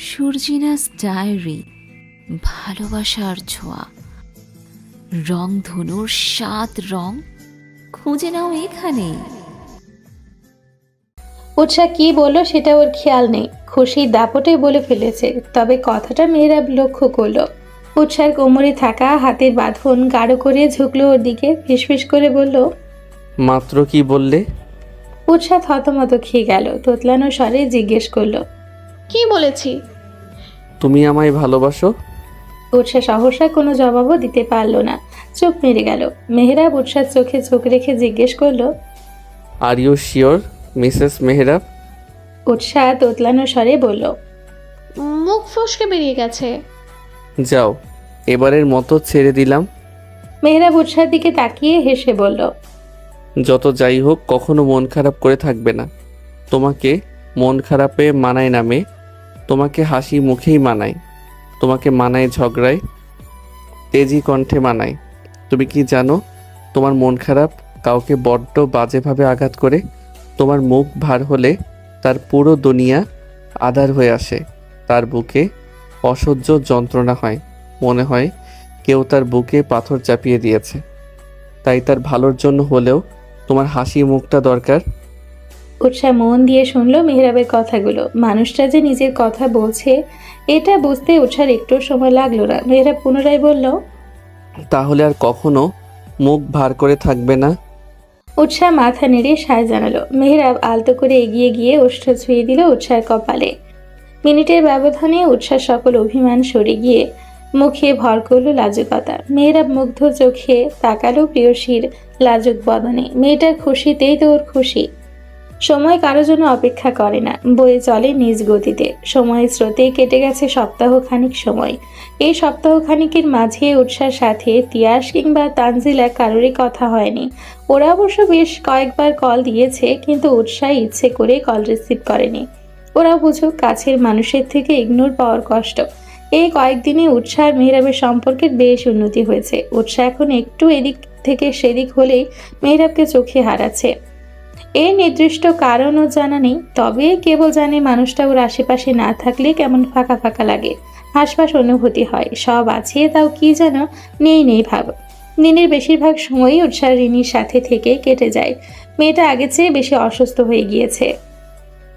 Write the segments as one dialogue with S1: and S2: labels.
S1: সুরজিনাস diary, ভালোবাসার ছোঁয়া, রংধনুর ৭ রং খুঁজে নাও এখানে।
S2: উৎসাহ কি বলল সেটা ওর খেয়াল নেই, খুশির দাপটে বলে ফেলেছে। তবে কথাটা মেহরাব লক্ষ্য করলো। উৎসাহের কোমরে থাকা হাতের বাঁধন গাঢ় করে ঝুঁকলো ওর দিকে, ফিসফিস করে বলল,
S3: মাত্র কি বললে?
S2: উৎসাহ থতমত খেয়ে গেল, তোতলানো স্বরে জিজ্ঞেস করলো,
S4: কি বলেছি?
S3: তুমি আমায় ভালোবাসো?
S2: উৎসাহ সহসা কোনো জবাবও দিতে পারল না, চুপ মেরে গেল। মেহরাব উৎসার চোখে চোখ রেখে জিজ্ঞেস করলো,
S3: are you sure Mrs Mehrab?
S2: উৎসাহ তোতলানো স্বরে বলল,
S4: মুখ ফসকে বেরিয়ে গেছে।
S3: যাও, এবারের মতো ছেড়ে দিলাম।
S2: মেহরাব উৎসার দিকে তাকিয়ে হেসে বলল,
S3: যত যাই হোক কখনো মন খারাপ করে থাকবে না। তোমাকে মন খারাপে মানায় না মেয়ে, তোমাকে হাসি মুখেই মানায়, তোমাকে মানায় ঝগড়ায়, তেজি কণ্ঠে মানায়। তুমি কি জানো তোমার মন খারাপ কাউকে বড্ড বাজেভাবে আঘাত করে? তোমার মুখ ভার হলে তার পুরো দুনিয়া আধার হয়ে আসে, তার বুকে অসহ্য যন্ত্রণা হয়, মনে হয় কেউ তার বুকে পাথর চাপিয়ে দিয়েছে। তাই তার ভালোর জন্য হলেও তোমার হাসি মুখটা দরকার।
S2: উৎসাহ মন দিয়ে শুনলো মেহরাবের কথাগুলো। মানুষটা যে নিজের কথা বলছে এটা বুঝতে উৎসার একটু সময় লাগলো না। মেহরাব পুনরায় বলল,
S3: তাহলে আর কখনো মুখ ভার করে থাকবে না।
S2: উৎসাহ মাথা নেড়ে সায় জানালো। মেহরাব আলতো করে এগিয়ে গিয়ে ওষ্ঠ ছুঁয়ে দিল উৎসার কপালে। মিনিটের ব্যবধানে উৎসার সকল অভিমান সরে গিয়ে মুখে ভর করলো লাজুকতা। মেহরাব মুগ্ধ চোখে তাকালো প্রিয়সীর লাজুক বদনে। মেয়েটার খুশিতেই তো ওর খুশি। সময় কারো জন্য অপেক্ষা করে না, বয়ে চলে নিজ গতিতে। সময়ের স্রোতে কেটে গেছে সপ্তাহখানিক সময়। এই সপ্তাহখানিকের মাঝে উৎসার সাথে তিয়াস কিংবা তানজিলা কারোরই কথা হয়নি। ওরা অবশ্য বেশ কয়েকবার কল দিয়েছে, কিন্তু উৎসাহ ইচ্ছে করে কল রিসিভ করেনি। ওরা বুঝুক কাছের মানুষের থেকে ইগনোর পাওয়ার কষ্ট। এই কয়েকদিনে উৎসাহ আর মেহরাবের সম্পর্কের বেশ উন্নতি হয়েছে। উৎসাহ এখন একটু এদিক থেকে সেদিক হলেই মেহরাবকে চোখে হারাচ্ছে। এর নির্দিষ্ট কারণও জানা নেই, তবে কেবল জানে মানুষটা ওর আশেপাশে না থাকলে কেমন ফাঁকা ফাঁকা লাগে, হাসপাস অনুভূতি হয়। সব আছে, তাও কি যেন নেই নেই ভাব। দিনের বেশিরভাগ সময়ই উৎসাহ রিনির সাথে থেকে কেটে যায়। মেয়েটা আগের চেয়ে বেশি অসুস্থ হয়ে গিয়েছে,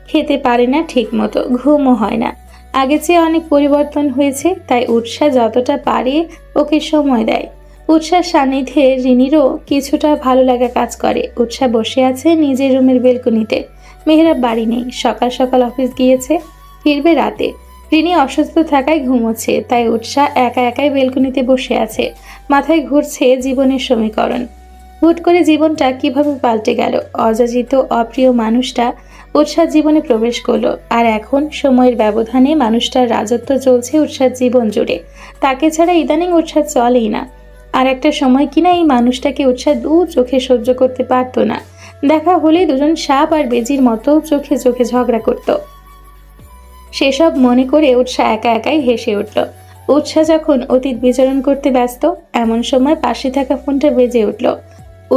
S2: খেতে পারে না ঠিক মতো, ঘুমও হয় না। আগের চেয়ে অনেক পরিবর্তন হয়েছে, তাই উৎসাহ যতটা পারে ওকে সময় দেয়। উৎসাহ সান্নিধ্যে রিনিরও কিছুটা ভালো লাগা কাজ করে। উৎসাহ বসে আছে নিজের রুমের বেলকনিতে। মেহরাব বাড়ি নেই, সকাল সকাল অফিস গিয়েছে, ফিরবে রাতে। রিনি অসুস্থ থাকায় ঘুমোচ্ছে, তাই উৎসাহ একা একাই বেলকনিতে বসে আছে। মাথায় ঘুরছে জীবনের সমীকরণ। হুট করে জীবনটা কিভাবে পাল্টে গেল। অযাচিত অপ্রিয় মানুষটা উৎসাহ জীবনে প্রবেশ করলো, আর এখন সময়ের ব্যবধানে মানুষটার রাজত্ব চলছে উৎসাহ জীবন জুড়ে। তাকে ছাড়া ইদানিং উৎসাহ চলেই না। আর একটা সময় কিনা এই মানুষটাকে উৎসাহ দু চোখে সহ্য করতে পারতো না। দেখা হলে দুজন সাপ আর বেজির মতো চোখে চোখে ঝগড়া করত। সেসব মনে করে উৎসাহ একা একাই হেসে উঠল। উৎসাহ যখন অতীত বিচরণ করতে ব্যস্ত, এমন সময় পাশে থাকা ফোনটা বেজে উঠল।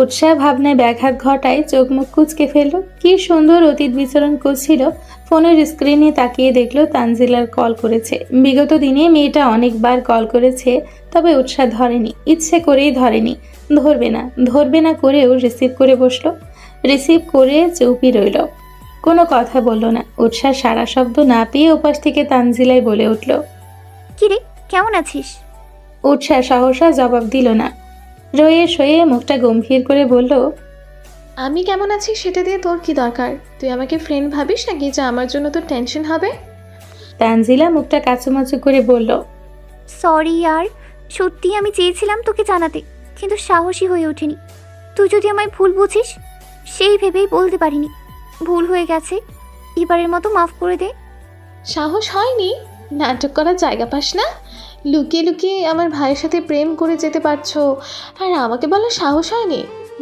S2: উৎসাহ ভাবনায় ব্যাঘাত ঘটায়, চোখ মুখ কুঁচকে ফেলল। কি সুন্দর অতীত বিচরণ করছিল। ফোনের স্ক্রিনে তাকিয়ে দেখলো তানজিলার কল করেছে। বিগত দিনে মেয়েটা অনেকবার কল করেছে, তবে উৎসাহ ধরেনি, ইচ্ছে করেই ধরেনি। ধরবে না করেও রিসিভ করে বসলো। রিসিভ করে চুপই রইল, কোনো কথা বলল না। উৎসাহ সারা শব্দ না পেয়ে ওপাশ থেকে তানজিলাই বলে উঠল,
S5: কিরে, কেমন আছিস?
S2: উৎসাহ সহসা জবাব দিল না, রয়ে শয়ে মুখটা গম্ভীর করে বলল,
S4: আমি কেমন আছি সেটা দিয়ে তোর কি দরকার? তুই আমাকে ফ্রেন্ড ভাবিস নাকি যে আমার জন্য তোর টেনশন হবে?
S2: তানজিলা মুখটা কাচুমাচু করে বলল,
S5: সরি ইয়ার, সত্যি আমি চেয়েছিলাম তোকে জানাতে, কিন্তু সাহসী হয়ে ওঠেনি। তুই যদি আমায় ভুল বুঝিস, সেই ভেবেই বলতে পারিনি। ভুল হয়ে গেছে, এবারের মতো মাফ করে দে।
S4: সাহস হয়নি? নাটক করার জায়গা পাস না? লুকিয়ে লুকিয়ে আমার ভাইয়ের সাথে প্রেম করে যেতে পারছো, আর আমাকে বলো সাহস হয়নি?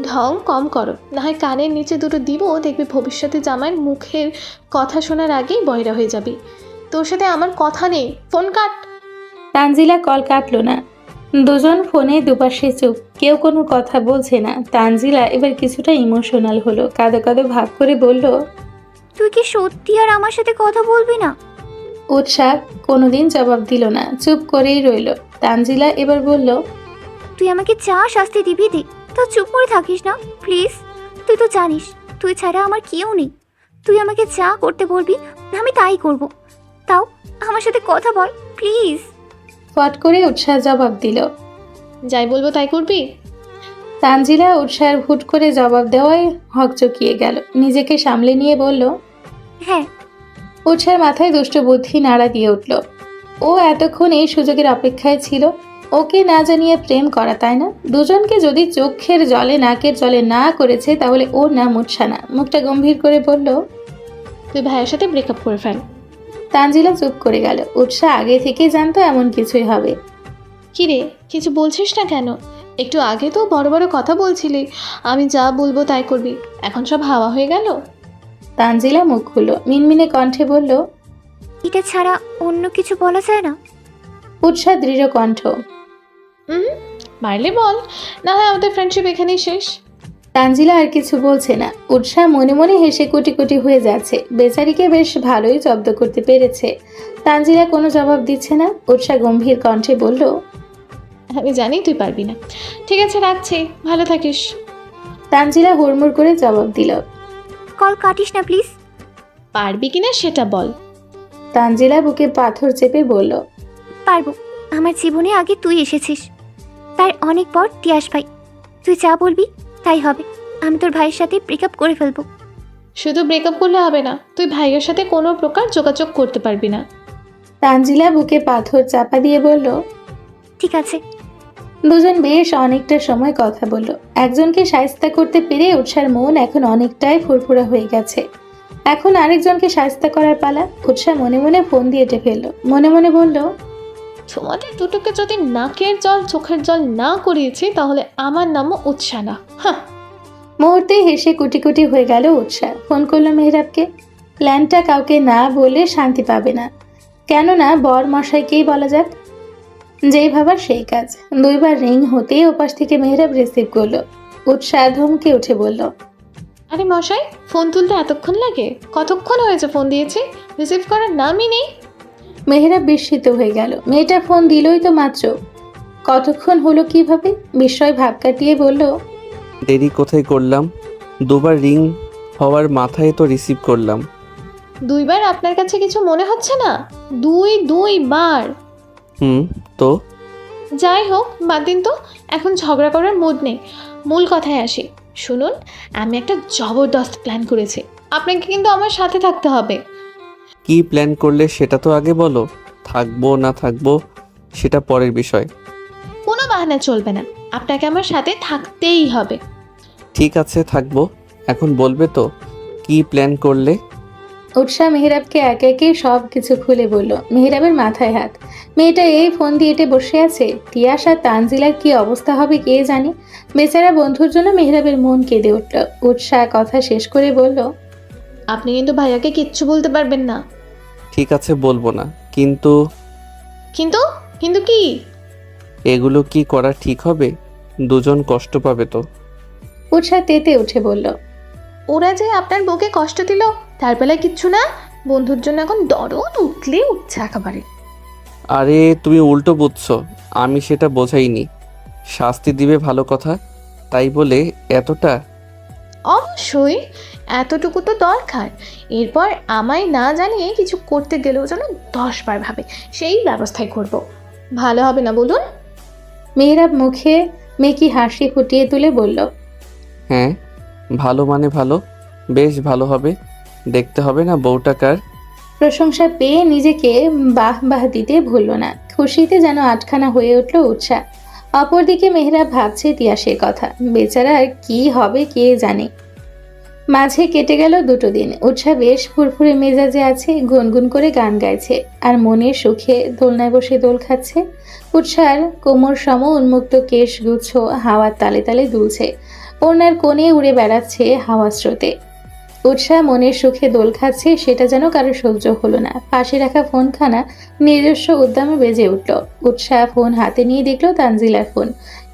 S4: ঢং কম করো, না হয় কানের নিচে দুটো দিব, দেখবি ভবিষ্যতে জামাইয়ের মুখের কথা শোনার আগেই বয়রা হয়ে যাবি। তোর সাথে আমার কথা নেই, ফোন কাট।
S2: তানজিলা কল কাটলো না। দুজন ফোনে দুপাশে চুপ, কেউ কোনো কথা বলছে না। তানজিলা এবার কিছুটা ইমোশনাল হলো, কাঁদো কাঁদো ভাব করে বলল,
S5: তুই কি সত্যি আর আমার সাথে কথা বলবি না?
S2: উৎসাহ কোনোদিন জবাব দিল না, চুপ করেই রইল। তানজিলা এবার বলল,
S5: তুই আমাকে যা শাস্তি দিবি দে, তো চুপ করে থাকিস না প্লিজ। তুই তো জানিস তুই ছাড়া আমার কেউ নেই। তুই আমাকে যা করতে বলবি আমি তাই করব। তাও আমার সাথে কথা বল প্লিজ।
S2: ফট করে উৎসাহ জবাব দিল।
S4: যাই বলবো তাই করবি?
S2: তানজিলা উৎসাহের হুট করে জবাব দেওয়ায় হকচকিয়ে গেল, নিজেকে সামলে নিয়ে বলল,
S5: হ্যাঁ।
S2: উৎসাহের মাথায় দুষ্ট বুদ্ধি নাড়া দিয়ে উঠল। ও এতক্ষণ এই সুযোগের অপেক্ষায় ছিল, ওকে না জানিয়ে প্রেম করা, তাই না? দুজনকে যদি চোখের জলে নাকের জলে না করেছে তাহলে ওর নাম উৎসাহ না। মুখটা গম্ভীর করে বলল,
S4: তুই ভাইয়ের সাথে ব্রেকআপ করে ফেল।
S2: তানজিলা চুপ করে গেল। উৎসাহ আগে থেকেই জানতো এমন কিছুই হবে।
S4: কি রে, কিছু বলছিস না কেন? একটু আগে তো বড় বড় কথা বলছিলি, আমি যা বলবো তাই করবি, এখন সব হাওয়া হয়ে গেল।
S2: তানজিলা মুখ খুলল, মিনমিনে কণ্ঠে বলল,
S5: এটা ছাড়া অন্য কিছু বলা যায় না?
S2: উৎসাহ দৃঢ় কণ্ঠ,
S4: পারলে বল, না হয় আমাদের ফ্রেন্ডশিপ এখানেই শেষ।
S2: তানজিলা আর কিছু বলছে না। উৎসাহ মনে মনে হেসে কোটি কোটি হয়ে যাচ্ছে, বেচারিকে বেশ ভালোই জব্দ করতে পেরেছে। তানজিলা কোনো জবাব দিচ্ছে না। উৎসাহ গম্ভীর কণ্ঠে বলল,
S4: আমি জানি তুই পারবি না। ঠিক আছে, রাখছি, ভালো থাকিস।
S2: তানজিলা হুড়মুড় করে জবাব দিল,
S5: কল কাটিস না প্লিজ।
S4: পারবি কিনা সেটা বল।
S2: তানজিলা বুকে পাথর চেপে বলল,
S5: পারবো। আমার জীবনে আগে তুই এসেছিস, তার অনেক পর তিয়াস ভাই। তুই যা বলবি তাই হবে। আমি তোর ভাইয়ের সাথে ব্রেকআপ করে ফেলবো।
S4: শুধু ব্রেকআপ করলে হবে না, তুই ভাইয়ের সাথে কোনো প্রকার যোগাযোগ করতে পারবি না।
S2: তানজিলা বুকে পাথর চাপা দিয়ে বলল,
S5: ঠিক আছে।
S2: দুজন বেশ অনেকটা সময় কথা বলল। একজনকে শায়েস্তা করতে পেরে উৎসার মন এখন অনেকটাই ফুরফুরা হয়ে গেছে। এখন আরেকজনকে শায়েস্তা করার পালা। উৎসাহ মনে মনে ফোন দিয়ে এঁটে ফেললো, মনে মনে বলল,
S4: তোমাদের দুটোকে যদি নাকের জল চোখের জল না করিয়েছি তাহলে আমার নামও উৎসাহ না। হ্যাঁ।
S2: মুহূর্তেই হেসে কুটি কুটি হয়ে গেল উৎসাহ। ফোন করলো মেহরাবকে। প্ল্যানটা কাউকে না বলে শান্তি পাবে না, কেননা বর মশাইকেই বলা যাক। যেই ভাবার সেই কাজ। দুইবার রিং হতেই ওপাশ থেকে মেহরাব রিসিভ করলো। উৎসাহ ধমকে উঠে বলল,
S4: আরে মশাই, ফোন তুলতে এতক্ষণ লাগে? কতক্ষণ হয়েছে ফোন দিয়েছি, রিসিভ করার নামই নেই।
S2: মেহরাব বিস্মিত হয়ে গেল। মেয়েটা ফোন দিলই তো মাত্র, কতক্ষণ হলো কিভাবে? বিস্ময় ভাব কাটিয়ে বলল,
S3: দেরি কোথায় করলাম? দুবার রিং হওয়ার মাথায় তো রিসিভ করলাম।
S4: দুইবার আপনার কাছে কিছু মনে হচ্ছে না? দুইবার।
S3: তো
S4: যাই হোক, বাদ দিন তো, এখন ঝগড়া করার মুড নেই। মূল কথায় আসি। শুনুন, আমি একটা জবরদস্ত প্ল্যান করেছি, আপনাকে কিন্তু আমার সাথে থাকতে হবে।
S3: কি প্ল্যান করলে সেটা তো আগে বলো। থাকবো না থাকবো সেটা পরের বিষয়।
S4: কোনো বাহানা চলবে না, আপনাকে আমার সাথে থাকতেই হবে।
S3: ঠিক আছে, থাকবো। এখন বলবে তো কি প্ল্যান করলে?
S2: উৎসাহ মেহরাবকে একে একে সব কিছু খুলে বলল। মেহরাবের মাথায় হাত। মেয়েটা এই ফোন দিয়ে এটে বসে আছে। তিয়াস আর তানজিলার কি অবস্থা হবে কে জানে। বেচারা বন্ধুর জন্য মেহরাবের মন কেঁদে উঠল। উৎসাহ কথা শেষ করে বলল,
S4: আপনি কিন্তু ভাইয়াকে কিচ্ছু বলতে পারবেন না।
S3: ঠিক আছে, বলবো না। কিন্তু
S4: কিন্তু কিন্তু কি?
S3: এগুলো কি করা ঠিক হবে? দুজন কষ্ট পাবে তো।
S2: উৎসাহ তেতে উঠে বলল,
S4: ওরা যে আপনার বউকে কষ্ট দিল তার বেলায় কিচ্ছু না। বন্ধুর জন্য এখন দরদ উঠলে উঠছে একেবারে।
S3: আরে তুমি উল্টো বুঝছো, আমি সেটা বোঝাইনি। শাস্তি দিবে ভালো কথা, তাই বলে এতটা?
S4: অবশ্যই, এতটুকু তো দরকার। এরপর আমায় না জানিয়ে কিছু করতে গেলেও যেন 10 বার ভাবে, সেই ব্যবস্থাই করব। ভালো হবে না বলুন?
S2: মেহরাব মুখে মেকি হাসি ফুটিয়ে তুলে বলল,
S3: হ্যাঁ, ভালো মানে ভালো, বেশ ভালো হবে। দেখতে হবে না বউটা কার।
S2: প্রশংসা পেয়ে নিজেকে বাহ বাহ দিতে ভুলল না। খুশিতে যেন আটখানা হয়ে উঠল উৎসাহ। অপরদিকে মেহরাব ভাবছে তিয়াসের কথা। বেচারার কি হবে কে জানে। মাঝে কেটে গেল 2 দিন। উৎসাহ বেশ ফুরফুরে মেজাজে আছে, গুনগুন করে গান গাইছে আর মনের সুখে দোলনায় বসে দোল খাচ্ছে। উৎসাহর কোমর সম উন্মুক্ত কেশ গুচ্ছ হাওয়ার তালে তালে দুলছে। ওনার কোণে উড়ে বেড়াচ্ছে হাওয়া স্রোতে। উৎসাহ মনের সুখে দোল খাচ্ছে, সেটা যেন কারো সহ্য হলো না। পাশে রাখা ফোনখানা নিজস্ব উদ্যমে বেজে উঠল। উৎসাহ ফোন হাতে নিয়ে দেখলো তানজিলার ফোন।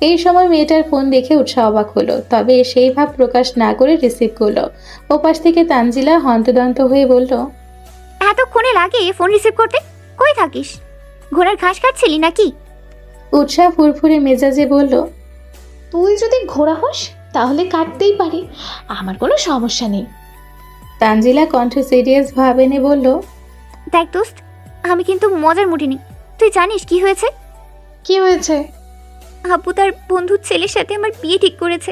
S2: এই সময় মেয়েটার ফোন দেখে উৎসাহ অবাক হলো, তবে সেই ভাব প্রকাশ না করে রিসিভ করলো। ওপাশ থেকে তানজিলা হন্তদন্ত হয়ে বলল,
S5: এতক্ষণে লাগে ফোন রিসিভ করতে? কই থাকিস? ঘোড়ার ঘাস কাটছিলি নাকি?
S2: উৎসাহ ফুরফুরে মেজাজে বলল,
S4: তুই যদি ঘোড়া হোস তাহলে কাটতেই পারি, আমার কোনো সমস্যা নেই।
S2: তানজিলা কণ্ঠ সিরিয়াস ভাব এনে বলল,
S5: দেখ দোস্ত, আমি কিন্তু মজার মুডে নেই। তুই জানিস কি হয়েছে?
S4: কি হয়েছে?
S5: আব্বু তার বন্ধুর ছেলের সাথে আমার বিয়ে ঠিক করেছে।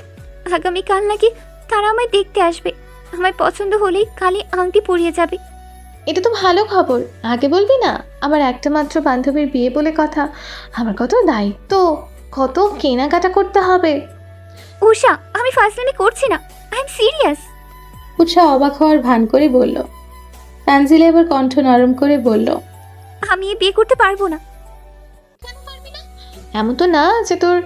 S5: আগামীকাল নাকি তারা আমায় দেখতে আসবে। আমার পছন্দ হলেই কালে আংটি পরিয়ে যাবে।
S4: এটা তো ভালো খবর, আগে বলবি না? আমার একটা মাত্র বান্ধবীর বিয়ে বলে কথা, আমার কত দায়িত্ব, কত কেনাকাটা করতে হবে।
S5: উষা, আমি ফাজলামি করছি না, আই এম সিরিয়াস।
S2: উৎসাহ অবাক হওয়ার ভান করে বলল। তানজিলা এবার কণ্ঠ নরম করে বলল,
S5: আমি এ বিয়ে করতে পারবো না।
S4: এমন তো না যে তোর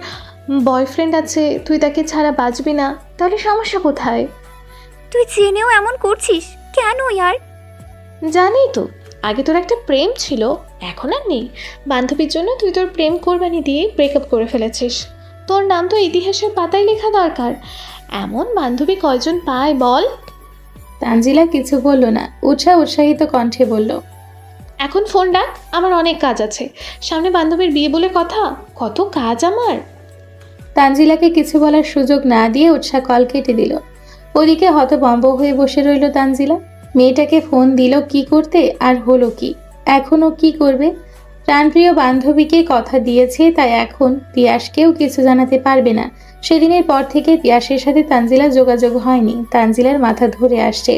S4: বয়ফ্রেন্ড আছে, তুই তাকে ছাড়া বাঁচবি না, তাহলে সমস্যা কোথায়?
S5: তুই জেনেও এমন করছিস কেন ইয়ার?
S4: জানি তো, আগে তোর একটা প্রেম ছিল, এখন আর নেই। বান্ধবীর জন্য তুই তোর প্রেম কোরবানি দিয়ে ব্রেকআপ করে ফেলেছিস। তোর নাম তো ইতিহাসের পাতায় লেখা দরকার। এমন বান্ধবী কয়জন পায় বল?
S2: তানজিলা কিছু বলল না। উৎসাহিত কণ্ঠে বলল,
S4: এখন ফোন রাখ, আমার অনেক কাজ আছে। সামনে বান্ধবীর বিয়ে বলে কথা, কত কাজ আমার।
S2: তানজিলাকে কিছু বলার সুযোগ না দিয়ে উৎসাহ কল কেটে দিল। ওদিকে হতভম্ব হয়ে বসে রইল তানজিলা। মেয়েটাকে ফোন দিল কি করতে, আর হলো কি? এখনও কি করবে? প্রাণপ্রিয় বান্ধবীকে কথা দিয়েছে, তাই এখন তিয়াসকেও কিছু জানাতে পারবে না। সেদিনের পর থেকে তিয়াসের সাথে তানজিলা যোগাযোগ হয়নি। তানজিলার মাথা ধরে আসছে।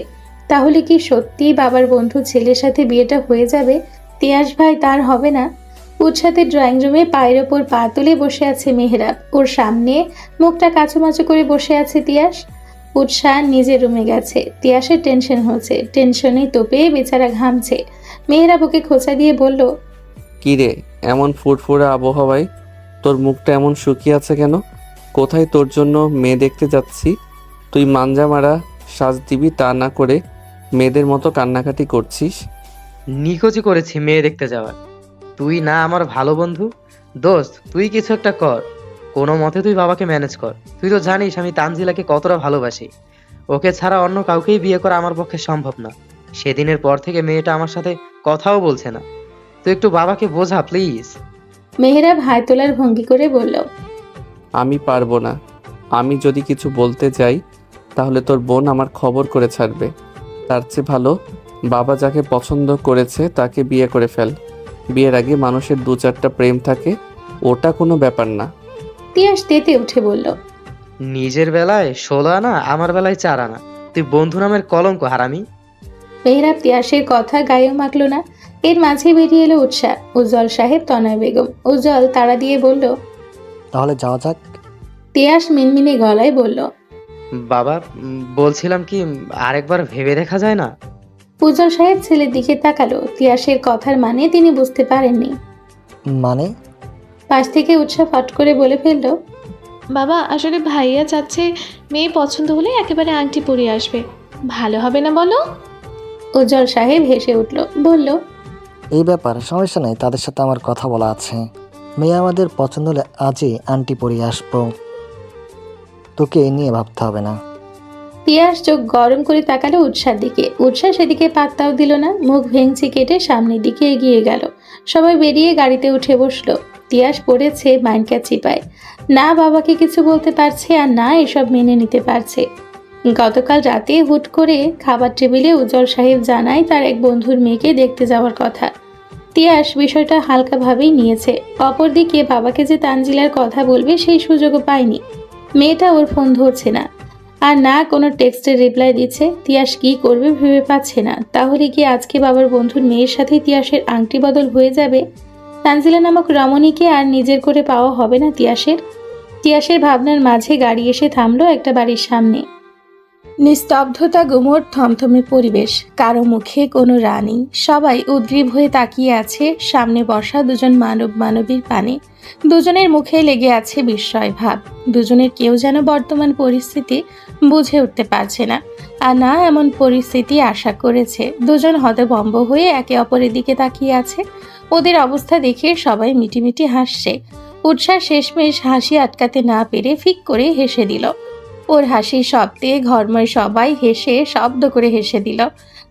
S2: তাহলে কি সত্যিই বাবার বন্ধু ছেলের সাথে বিয়েটা হয়ে যাবে? তিয়াস ভাই তার হবে না? উৎসাহের ড্রয়িং রুমে পায়ের ওপর পা তুলে বসে আছে মেহরাব। ওর সামনে মুখটা কাচুমাচু করে বসে আছে তিয়াস। উৎসাহ নিজের রুমে গেছে। তিয়াসের টেনশন হচ্ছে, টেনশনে তোপে বেচারা ঘামছে। মেহরাব ওকে খোঁচা দিয়ে বলল,
S3: কি রে, এমন ফুরফুরা আবহাওয়ায় তোর মুখটা এমন শুকিয়ে আছে কেন? কোথায় তোর জন্য মেয়ে দেখতে যাচ্ছি, তুই মাঞ্জা মারা সাজ দিবি, তা না করে মেয়েদের মতো কান্নাকাটি করছিস।
S6: নিখোঁজি করেছি মেয়ে দেখতে যাওয়ার। তুই না আমার ভালো বন্ধু? দোস্ত, তুই কিছু একটা কর, কোনো মতে তুই বাবাকে ম্যানেজ কর। তুই তো জানিস আমি তানজিলাকে কতটা ভালোবাসি। ওকে ছাড়া অন্য কাউকেই বিয়ে করা আমার পক্ষে সম্ভব না। সেদিনের পর থেকে মেয়েটা আমার সাথে কথাও বলছে না। তুই একটু বাবাকে বোঝা প্লিজ।
S2: মেহরাব হাই তোলার ভঙ্গি করে বলল,
S3: আমি পারবো না। আমি যদি কিছু বলতে যাই তাহলে তোর বোন আমার খবর করে ছাড়বে। তার চেয়ে ভালো বাবা যাকে পছন্দ করেছে তাকে বিয়ে করে ফেল। বিয়ের আগে মানুষের 2-4টা প্রেম থাকে, ওটা কোনো ব্যাপার না।
S2: তিয়াস তেতে উঠে বলল,
S6: নিজের বেলায় 16 আনা, আমার বেলায় 4 আনা। তুই বন্ধু নামের কলঙ্ক হারামি।
S2: মেহরাব তিয়াসের কথা গায়েও মাখল না। এর মাঝে বেরিয়ে এলো উৎসাহ, উজ্জ্বল সাহেব, তনয় বেগম। উজ্জ্বল তাড়া দিয়ে বলল,
S7: তাহলে যাওয়া যাক।
S2: তিয়াস মিনমিনে গলায় বলল,
S6: বাবা, বলছিলাম কি, আরেকবার ভেবে দেখা যায় না?
S2: উজ্জ্বল সাহেব ছেলের দিকে তাকালো। তিয়াসের কথার মানে তিনি বুঝতে পারেননি।
S7: মানে?
S2: পাশ থেকে উৎসাহ ফট করে বলে ফেলল,
S4: বাবা, আসলে ভাইয়া চাচ্ছে মেয়ে পছন্দ হলে একেবারে আংটি পরিয়ে আসবে। ভালো হবে না বলো?
S2: উজ্জ্বল সাহেব হেসে উঠল, বলল,
S7: এই ব্যাপার সমস্যা নেই, তাদের সাথে আমার কথা বলা আছে। মেয়ে আমাদের পছন্দ হলে আজই আন্টি পরিয়ে আসবো, তোকে এ নিয়ে ভাবতে হবে না।
S2: তিয়াস চোখ গরম করে তাকালো উৎসার দিকে। উৎসাহ সেদিকে পাত্তাও দিল না, মুখ ভেঙচি কেটে সামনের দিকে এগিয়ে গেল। সবাই বেরিয়ে গাড়িতে উঠে বসলো। তিয়াস পড়েছে মাইনকা চিপায়। না বাবাকে কিছু বলতে পারছে, আর না এসব মেনে নিতে পারছে। গতকাল রাতে হুট করে খাবার টেবিলে উজ্জ্বল সাহেব জানায় তার এক বন্ধুর মেয়েকে দেখতে যাওয়ার কথা। তিয়াস বিষয়টা হালকাভাবেই নিয়েছে। অপরদিকে বাবাকে যে তানজিলার কথা বলবে সেই সুযোগও পায়নি। মেয়েটা ওর ফোন ধরছে না, আর না কোনো টেক্সটের রিপ্লাই দিচ্ছে। তিয়াস কি করবে ভেবে পাচ্ছে না। তাহলে কি আজকে বাবার বন্ধুর মেয়ের সাথে তিয়াসের আংটি বদল হয়ে যাবে? তানজিলা নামক রমণীকে আর নিজের করে পাওয়া হবে না তিয়াসের ভাবনার মাঝে গাড়ি এসে থামলো একটা বাড়ির সামনে। নিস্তব্ধতা, গুমোট থমথমে পরিবেশ, কারো মুখে কোনো রানী। সবাই উদ্গ্রীব হয়ে তাকিয়ে আছে সামনে বসা দুজন মানবীর পানে। দুজনের মুখে লেগে আছে বিস্ময় ভাব। দুজনের কেউ যেন বর্তমান পরিস্থিতি বুঝে উঠতে পারছে না, আর না এমন পরিস্থিতি আশা করেছে। দুজন হতভম্ব হয়ে একে অপরের দিকে তাকিয়ে আছে। ওদের অবস্থা দেখে সবাই মিটিমিটি হাসছে। উৎসাহ শেষমেশ হাসি আটকাতে না পেরে ফিক করে হেসে দিল। ওর হাসির শব্দে ঘরময় সবাই হেসে শব্দ করে হেসে দিল।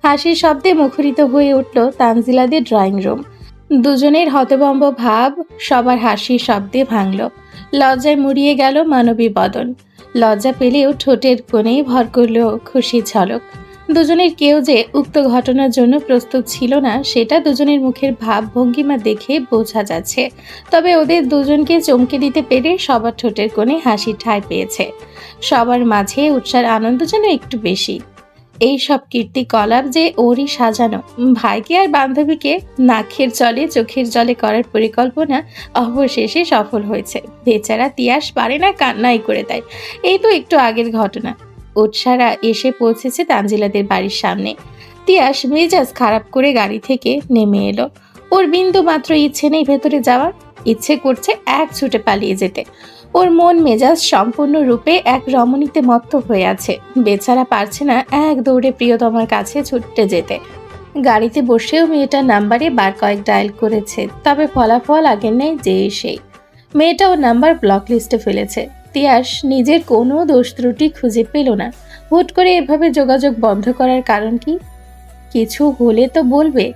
S2: হাসির শব্দে মুখরিত হয়ে উঠল তানজিলাদের ড্রয়িং রুম। দুজনের হতভম্ব ভাব সবার হাসির শব্দে ভাঙল। লজ্জায় মুড়িয়ে গেল মানবী বদন। লজ্জা পেলেও ঠোঁটের কোণেই ভর করল খুশি ঝলক। দুজনের কেউ যে উক্ত ঘটনার জন্য প্রস্তুত ছিল না সেটা দুজনের মুখের ভাব ভঙ্গিমা দেখে বোঝা যাচ্ছে। তবে ওদের দুজনকে চমকে দিতে পেরে সবার ঠোঁটের কোণে হাসি ঠাঁই পেয়েছে। সবার মাঝে উৎসার আনন্দ যেন একটু বেশি। এই সব কীর্তিকলাপ যে ওরই সাজানো। ভাইকে আর বান্ধবীকে নাকের জলে চোখের জলে করার পরিকল্পনা অবশেষে সফল হয়েছে। বেচারা তিয়াস পারে না, কান্নাই করে দেয়। এই তো একটু আগের ঘটনা। উৎসারা এসে পৌঁছেছে তানজিলাদের বাড়ির সামনে। তিয়াস মেজাজ খারাপ করে গাড়ি থেকে নেমে এলো। ওর বিন্দু মাত্র ইচ্ছে নেই ভেতরে যাওয়ার। ইচ্ছে করছে এক ছুটে পালিয়ে যেতে। ওর মন মেজাজ সম্পূর্ণরূপে এক রমণীতে মত্ত হয়ে আছে। বেচারা পারছে না এক দৌড়ে প্রিয়তমার কাছে ছুটতে যেতে। গাড়িতে বসেও মেয়েটার নাম্বারে বার কয়েক ডায়াল করেছে, তবে ফলাফল আগের নেই যে সেই। মেয়েটা ওর নাম্বার ব্লক লিস্টে ফেলেছে। তিয়াস নিজের কোনো দোষ ত্রুটি খুঁজে পেল না। হুট করে এভাবে যোগাযোগ বন্ধ করার কারণ কি? কিছু হলে তো বলবে,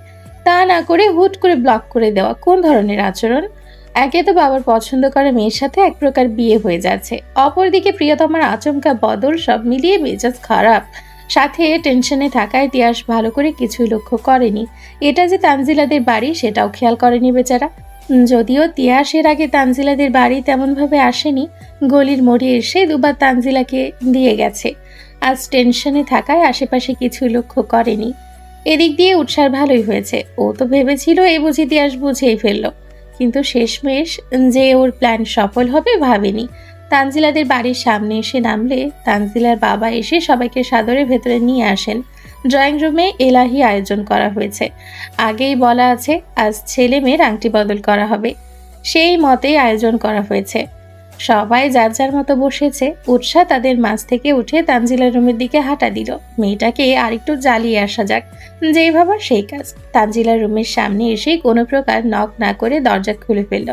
S2: তা না করে হুট করে ব্লক করে দেওয়া কোন ধরনের আচরণ? একে তো বাবার পছন্দ করা মেয়ের সাথে এক প্রকার বিয়ে হয়ে যাচ্ছে, অপরদিকে প্রিয়তমার আচমকা বদল, সব মিলিয়ে মেজাজ খারাপ। সাথে টেনশনে থাকায় তিয়াস ভালো করে কিছুই লক্ষ্য করেনি। এটা যে তানজিলাদের বাড়ি সেটাও খেয়াল করেনি বেচারা। যদিও তিয়াস এর আগে তানজিলাদের বাড়ি তেমনভাবে আসেনি, গলির মোড়ে এসে দুবার তানজিলাকে দিয়ে গেছে। আজ টেনশনে থাকায় আশেপাশে কিছু লক্ষ্য করেনি। এদিক দিয়ে উৎসার ভালোই হয়েছে। ও তো ভেবেছিল এ বুঝি তিয়াস বুঝেই ফেলল, কিন্তু শেষমেশ যে ওর প্ল্যান সফল হবে ভাবেনি। তানজিলাদের বাড়ির সামনে এসে নামলে তানজিলার বাবা এসে সবাইকে সাদরে ভেতরে নিয়ে আসেন। ড্রয়িং রুমে এলাহি আয়োজন করা হয়েছে। আগেই বলা আছে আজ ছেলে মেয়ের আংটি বদল করা হবে, সেই মতেই আয়োজন করা হয়েছে। সবাই যার যার মতো বসেছে। উৎসাহ তাদের মাঝ থেকে উঠে তানজিলার রুমের দিকে হাঁটা দিল। মেয়েটাকে আরেকটু জ্বালিয়ে আসা যাক, যেই ভাবা সেই কাজ। তানজিলার রুমের সামনে এসে কোনো প্রকার নক না করে দরজা খুলে ফেলল।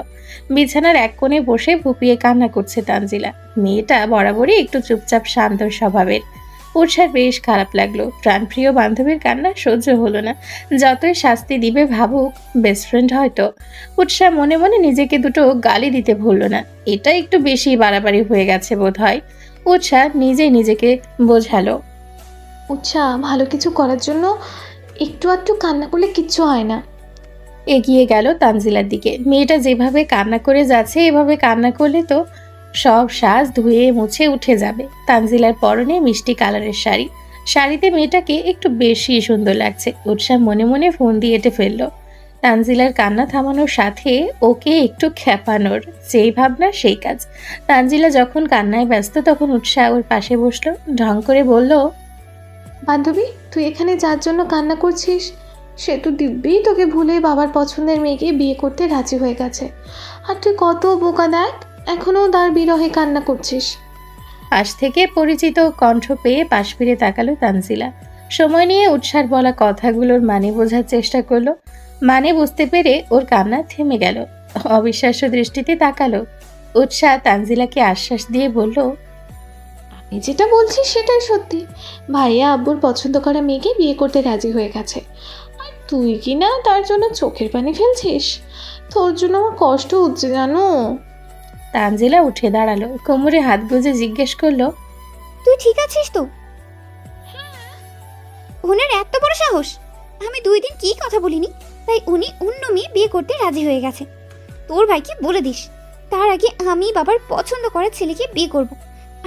S2: বিছানার এক কোণে বসে ফুপিয়ে কান্না করছে তানজিলা। মেয়েটা বরাবরই একটু চুপচাপ শান্ত স্বভাবের। উৎসার বেশ খারাপ লাগলো। প্রাণপ্রিয় বান্ধবীর কান্না সহ্য হলো না। যতই শাস্তি দিবে ভাবুক, বেস্ট ফ্রেন্ড হয়তো। উৎসাহ মনে মনে নিজেকে দুটো গালি দিতে ভুলল না। এটা একটু বেশি বাড়াবাড়ি হয়ে গেছে বোধ হয়। উৎসাহ নিজেই নিজেকে বোঝালো।
S4: উৎসাহ, ভালো কিছু করার জন্য একটু আধটু কান্না করলে কিচ্ছু হয় না।
S2: এগিয়ে গেল তানজিলার দিকে। মেয়েটা যেভাবে কান্না করে যাচ্ছে এভাবে কান্না করলে তো সব সাজ ধুয়ে মুছে উঠে যাবে। তানজিলার পরনে মিষ্টি কালারের শাড়ি। শাড়িতে মেয়েটাকে একটু বেশি সুন্দর লাগছে। উৎসাহ মনে মনে ফোন দিয়ে এঁটে ফেললো। তানজিলার কান্না থামানোর সাথে ওকে একটু খেপানোর, যেই ভাবনা সেই কাজ। তানজিলা যখন কান্নায় ব্যস্ত তখন উৎসাহ ওর পাশে বসলো। ঢং করে বলল,
S4: বান্ধবী, তুই এখানে যার জন্য কান্না করছিস সে তো দিব্যি তোকে ভুলে বাবার পছন্দের মেয়েকে বিয়ে করতে রাজি হয়ে গেছে। আর তুই কত বোকা দেখ, এখনও তার বিরহে কান্না করছিস।
S2: পাশ থেকে পরিচিত কণ্ঠ পেয়ে পাশ ফিরে তাকালো তানজিলা। সময় নিয়ে উৎসার বলা কথাগুলোর মানে বোঝার চেষ্টা করলো। মানে বুঝতে পেরে ওর কান্না থেমে গেল। অবিশ্বাস্য দৃষ্টিতে তাকালো। উৎসাহ তানজিলাকে আশ্বাস দিয়ে বলল,
S4: আমি যেটা বলছি সেটাই সত্যি। ভাইয়া আব্বুর পছন্দ করা মেয়েকে বিয়ে করতে রাজি হয়ে গেছে, আর তুই কি না তার জন্য চোখের পানি ফেলছিস? তোর জন্য আমার কষ্ট হচ্ছে জানো।
S2: তানজিলা উঠে দাঁড়ালো। কোমরে হাত গুজে জিজ্ঞেস করলো,
S5: তুই ঠিক আছিস তো? ওনার এত বড় সাহস! আমি 2 দিন কি কথা বলিনি, তাই উনি অন্য মেয়ে বিয়ে করতে রাজি হয়ে গেছে। তোর ভাইকে বলে দিস, তার আগে আমি বাবার পছন্দ করা ছেলেকে বিয়ে করব,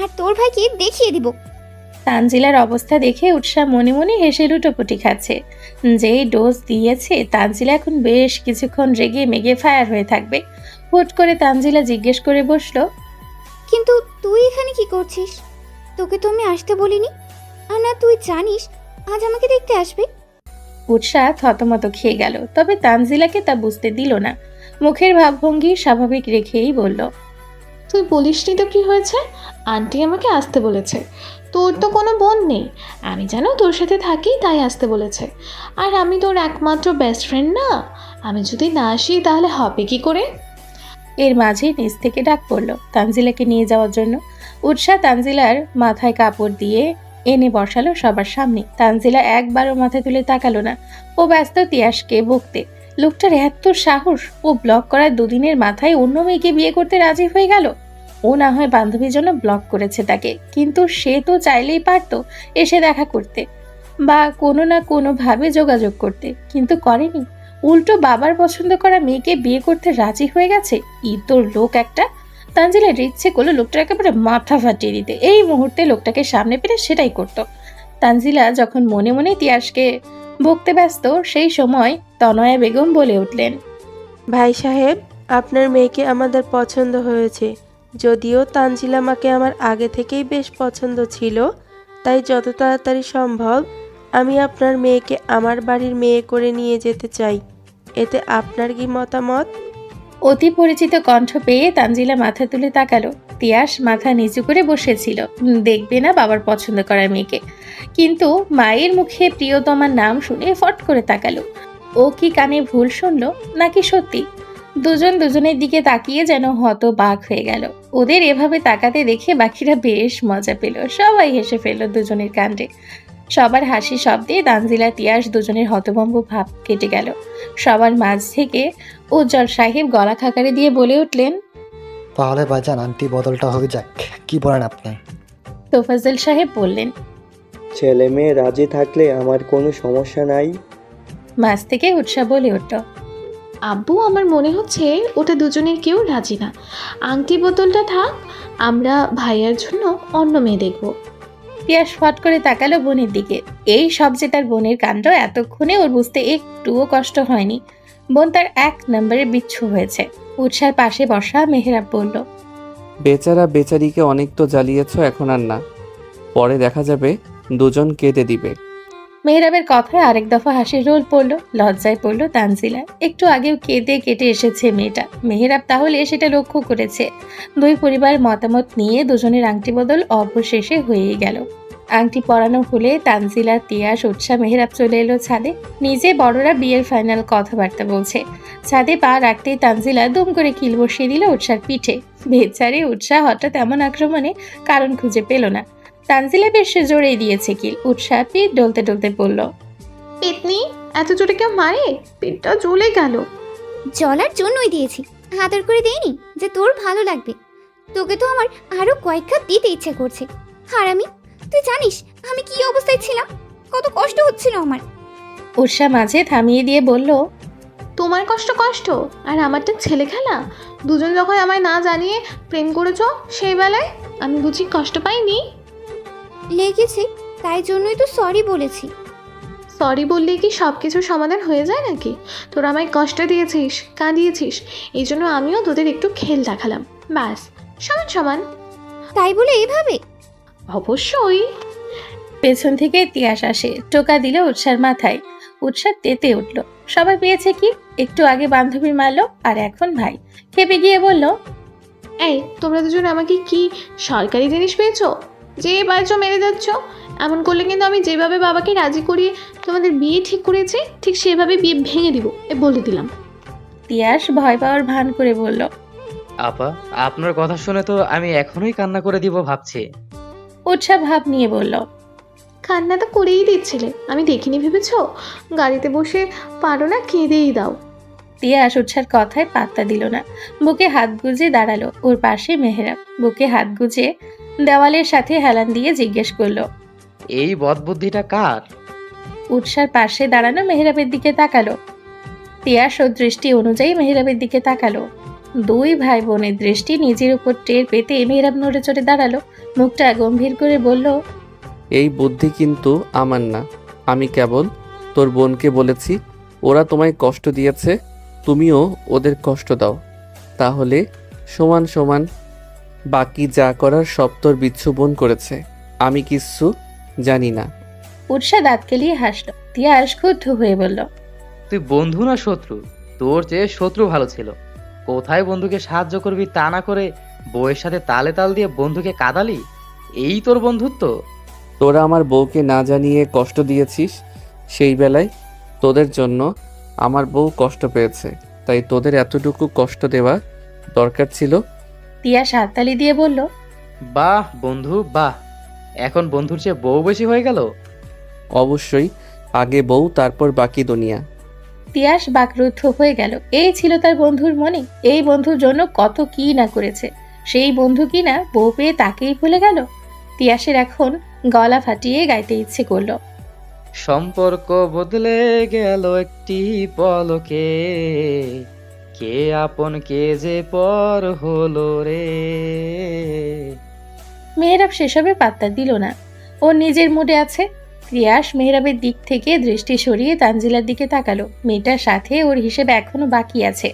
S5: আর তোর ভাইকে দেখিয়ে দিব।
S2: তানজিলার অবস্থা দেখে উৎসাহ মনে মনে হেসে লুটোপুটি খাচ্ছে। যেই ডোজ দিয়েছে তানজিলা এখন বেশ কিছুক্ষণ রেগে মেগে ফায়ার হয়ে থাকবে। হুট করে তানজিলা জিজ্ঞেস করে বসলো,
S5: কিন্তু তুই এখানে কি করছিস? তোকে তো আমি আসতে বলিনি। আর না তুই জানিস আজ আমাকে দেখতে আসবে?
S2: উৎসাহ থতমত খেয়ে গেল, তবে তানজিলাকে তা বুঝতে দিল না। মুখের ভাবভঙ্গি স্বাভাবিক রেখেই বলল,
S4: তুই বলিসনি তো কি হয়েছে? আন্টি আমাকে আসতে বলেছে। তোর তো কোনো বোন নেই, আমি যেন তোর সাথে থাকি তাই আসতে বলেছে। আর আমি তোর একমাত্র বেস্ট ফ্রেন্ড না? আমি যদি না আসি তাহলে হবে কি করে?
S2: এর মাঝে নিচ থেকে ডাক পড়লো তানজিলাকে নিয়ে যাওয়ার জন্য। উৎসাহ তানজিলার মাথায় কাপড় দিয়ে এনে বসালো সবার সামনে। তানজিলা একবারও মাথা তুলে তাকালো না। ও ব্যস্ত তিয়াসকে বকতে। লোকটার এত সাহস! ও ব্লক করার দুদিনের মাথায় অন্য মেয়েকে বিয়ে করতে রাজি হয়ে গেল। ও না হয় বান্ধবীর জন্য ব্লক করেছে তাকে, কিন্তু সে তো চাইলেই পারতো এসে দেখা করতে বা কোনো না কোনোভাবে যোগাযোগ করতে, কিন্তু করেনি। উল্টো বাবার পছন্দ করা মেয়েকে বিয়ে করতে রাজি হয়ে গেছে। ইতর লোক একটা। তানজিলার ইচ্ছে করলো লোকটার একেবারে মাথা ফাটিয়ে দিতে। এই মুহূর্তে লোকটাকে সামনে পেলে সেটাই করত। তানজিলা যখন মনে মনে তিয়াসকে বকতে ব্যস্ত, সেই সময় তনয়া বেগম বলে উঠলেন,
S8: ভাই সাহেব, আপনার মেয়েকে আমাদের পছন্দ হয়েছে। যদিও তানজিলা মাকে আমার আগে থেকেই বেশ পছন্দ ছিল, তাই যত তাড়াতাড়ি সম্ভব আমি আপনার মেয়েকে আমার বাড়ির মেয়ে করে নিয়ে যেতে চাই। এতে আপনার কি মতামত?
S2: অতি পরিচিত কণ্ঠ পেয়ে তানজিলা মাথা তুলে তাকালো। তিয়াস মাথা নিচু করে বসেছিল, দেখবে না বাবার পছন্দ করার মেয়েকে, কিন্তু মায়ের মুখে প্রিয়তমার নাম শুনে ফট করে তাকালো। ও কি কানে ভুল শুনলো নাকি সত্যি? দুজন দুজনের দিকে তাকিয়ে যেন হতবাক হয়ে গেল। ওদের এভাবে তাকাতে দেখে বাকিরা বেশ মজা পেল। সবাই হেসে ফেলল দুজনের কাণ্ডে। সবার হাসি শব্দে তানজিলা তিয়াস দুজনের হতভম্ব ভাব কেটে গেল। সবার মাঝ থেকে উজ্জ্বল সাহেব গলা খাকারি দিয়ে বলে উঠলেন,
S7: তাহলে ভাইজান আন্টি বদলটা হয়ে যাক, কি বলেন আপনি?
S2: তোফাজ্জল সাহেব বললেন।
S9: ছেলে মেয়ে রাজি থাকলে আমার কোনো সমস্যা নাই।
S2: মাঝ থেকে উৎসাহ বলে উঠল,
S4: আব্বু, আমার মনে হচ্ছে ওটা দুজনের কেউ রাজি না। আংটি বোতলটা থাক, আমরা ভাইয়ার জন্য অন্য মেয়ে দেখব।
S2: তিয়াস ফট করে তাকালো বোনের দিকে। এই সব যে তার বোনের কাণ্ড, এতক্ষণে ওর বুঝতে একটুও কষ্ট হয়নি। বোন তার এক নম্বরে বিচ্ছু হয়েছে। উৎসার পাশে বসা মেহরাব বলল,
S3: বেচারা বেচারিকে অনেক তো জ্বালিয়েছ, এখন আর না, পরে দেখা যাবে দুজন কেঁদে দিবে।
S2: মেহরাবের কথায় আরেক দফা হাসির রোল পড়লো। লজ্জায় পড়লো তানজিলা। একটু আগেও কেঁদে কেটে এসেছে মেয়েটা। মেহরাব তাহলে সেটা লক্ষ্য করেছে। দুই পরিবার মতামত নিয়ে দুজনের আংটি বদল অবশেষে হয়েই গেল। আংটি পরানো হলে তানজিলা, তিয়াস, উৎসাহ, মেহরাব চলে এলো ছাদে। নিজে বড়রা বিয়ের ফাইনাল কথাবার্তা বলছে। ছাদে পা রাখতেই তানজিলা দুম করে কিল বসিয়ে দিল উৎসার পিঠে। বেচারে উৎসাহ হঠাৎ এমন আক্রমণে কারণ খুঁজে পেল না। তানজিলা বেশ জোরেই দিয়েছে কিল। উৎসাহ পিঠ ডলতে ডলতে বলল,
S4: পেতনি, এত জোরে কেউ মারে? পেটটা জ্বলে গেল।
S5: জলার জন্যই দিয়েছি, আদর করে দেইনি যে তোর ভালো লাগবে। তোকে তো আমার আরো কয়েক কাপ দিতে ইচ্ছে করছে। হারামি, তুই জানিস আমি কি অবস্থায় ছিলাম, কত কষ্ট হচ্ছিল আমার।
S2: উৎসাহ মাঝে থামিয়ে দিয়ে বলল,
S4: তোমার কষ্ট কষ্ট, আর আমারটা ছেলে খেলা। দুজন যখন আমায় না জানিয়ে প্রেম করেছো, সেই বেলায় আমি বুঝি কষ্ট পাইনি?
S5: লেগেছে, তাই জন্যই তো সরি বলেছি।
S4: সরি বললেই কি সব কিছুর সমাধান হয়ে যায় নাকি? তোরা আমায় কষ্ট দিয়েছিস, কাঁদিয়েছিস, এই জন্য আমিও তোদের একটু খেল দেখালাম, ব্যাস, সমান সমান।
S5: তাই বলে এভাবে?
S4: অবশ্যই।
S2: পেছন থেকে তিয়াস আসে, টোকা দিল উৎসার মাথায়। উৎসাহ তেতে উঠল। সবাই পেয়েছে কি? একটু আগে বান্ধবী মারলো, আর এখন ভাই। খেপে গিয়ে বলল,
S4: এই, তোমরা দুজন আমাকে কি সরকারি জিনিস পেয়েছো যে পাইছো মেরে যাচ্ছ? এমন করলে কিন্তু আমি যেভাবে বাবাকে রাজি করিয়ে তোমাদের বিয়ে ঠিক করেছি, ঠিক সেভাবে বিয়ে ভেঙে দিব, বলে দিলাম।
S2: তিয়াস ভয় পাওয়ার ভান করে বলল,
S6: আপা, আপনার কথা শুনে তো আমি এখনোই কান্না করে দিব ভাবছি।
S2: উৎসাহ ভাব নিয়ে বলল,
S4: কান্না তো করেই দিচ্ছিলে, আমি দেখিনি ভেবেছো? গাড়িতে বসে পারো না, কেঁদেই দাও।
S2: তিয়াস উৎসার কথায় পাত্তা দিল না। বুকে হাত গুজে দাঁড়ালো। ওর পাশে মেহরাব বুকে হাত গুজে দেওয়ালের সাথে হেলান দিয়ে জিজ্ঞেস করলো,
S6: এই বদবুদ্ধিটা কার?
S2: উৎসার পাশে দাঁড়ানো মেহরাবের দিকে তাকালো। তিয়াস ওর দৃষ্টি অনুযায়ী মেহরাবের দিকে তাকালো। দুই ভাই বোনের দৃষ্টি নিজের উপর টের পেতে মেহরাব নড়ে চড়ে দাঁড়ালো। মুখটা গম্ভীর করে বলল,
S3: এই বুদ্ধি কিন্তু আমার না, আমি কেবল তোর বোনকে বলেছি। ওরা তোমায় কষ্ট দিয়েছে, তুমিও ওদের কষ্ট দাও, তাহলে সমান সমান। বাকি যা করার সব তোর বিচ্ছু বোন করেছে, আমি কিচ্ছু জানি না।
S2: উৎসাহ দাঁত কেলিয়ে হাসলো। তিয়াস ক্ষুব্ধ হয়ে বলল,
S6: তুই বন্ধু না শত্রু? তোর চেয়ে শত্রু ভালো ছিল। কোথায় বন্ধুকে সাহায্য করবি তা না করে বউয়ের সাথে তালে তাল দিয়ে বন্ধুকে কাঁদালি, এই তোর বন্ধুত্ব?
S3: তোরা আমার বউকে না জানিয়ে কষ্ট দিয়েছিস, সেই বেলায় তোদের জন্য আমার বউ কষ্ট পেয়েছে, তাই তোদের এতটুকু কষ্ট দেওয়া দরকার ছিল।
S2: তিয়াস হাততালি দিয়ে বলল,
S6: বাহ বন্ধু বাহ, এখন বন্ধুর চেয়ে বউ বেশি হয়ে গেল।
S3: অবশ্যই, আগে বউ তারপর বাকি দুনিয়া।
S2: তিয়াস বাকরুদ্ধ হয়ে গেল। এই ছিল তার বন্ধুর মনে। এই বন্ধুর জন্য কত কি না করেছে। সেই বন্ধু কি না বউ পেয়ে তাকেই ভুলে গেল। তিয়াসের এখন গলা ফাটিয়ে গাইতে ইচ্ছে করলো।
S6: সম্পর্ক বদলে গেল একটি পলকে, কে আপন কে যে পর হলো রে।
S2: মেহরাব সেসবে পাত্তা দিল না। ও নিজের মুডে আছে। তিয়াস মেহরাবের দিক থেকে দৃষ্টি সরিয়ে তানজিলার দিকে তাকালো। মেয়েটার সাথে ওর হিসেবে এখনো বাকি আছে।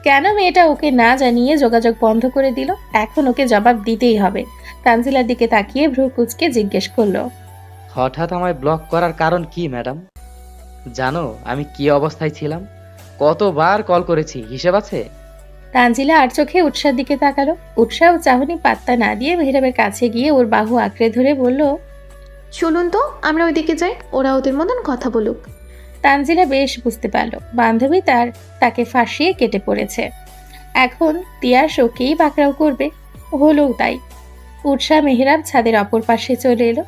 S2: কেন মেয়েটা ওকে না জানিয়ে যোগাযোগ বন্ধ করে দিল? এখন ওকে জবাব দিতেই হবে। তানজিলার দিকে তাকিয়ে ভ্রু কুঁচকে জিজ্ঞেস করলো,
S6: হঠাৎ আমায় ব্লক করার কারণ কি ম্যাডাম? জানো আমি কি অবস্থায় ছিলাম? কতবার কল করেছি, হিসেব আছে?
S2: তানজিলা আর চোখে উৎসার দিকে তাকালো। উৎসাহ চাহনি পাত্তা না দিয়ে মেহরাবের কাছে গিয়ে ওর বাহু আঁকড়ে ধরে বলল,
S4: চলুন তো আমরা ওইদিকে যাই, ওরা ওদের মতন কথা বলুক।
S2: তানজিলা বেশ বুঝতে পারলো বান্ধবী তাকে ফাঁসিয়ে কেটে পড়েছে। এখন তিয়াস ওকেই পাকড়াও করবে। হলোও তাই। উৎসাহ মেহরাব ছাদের অপর পাশে চলে এলো।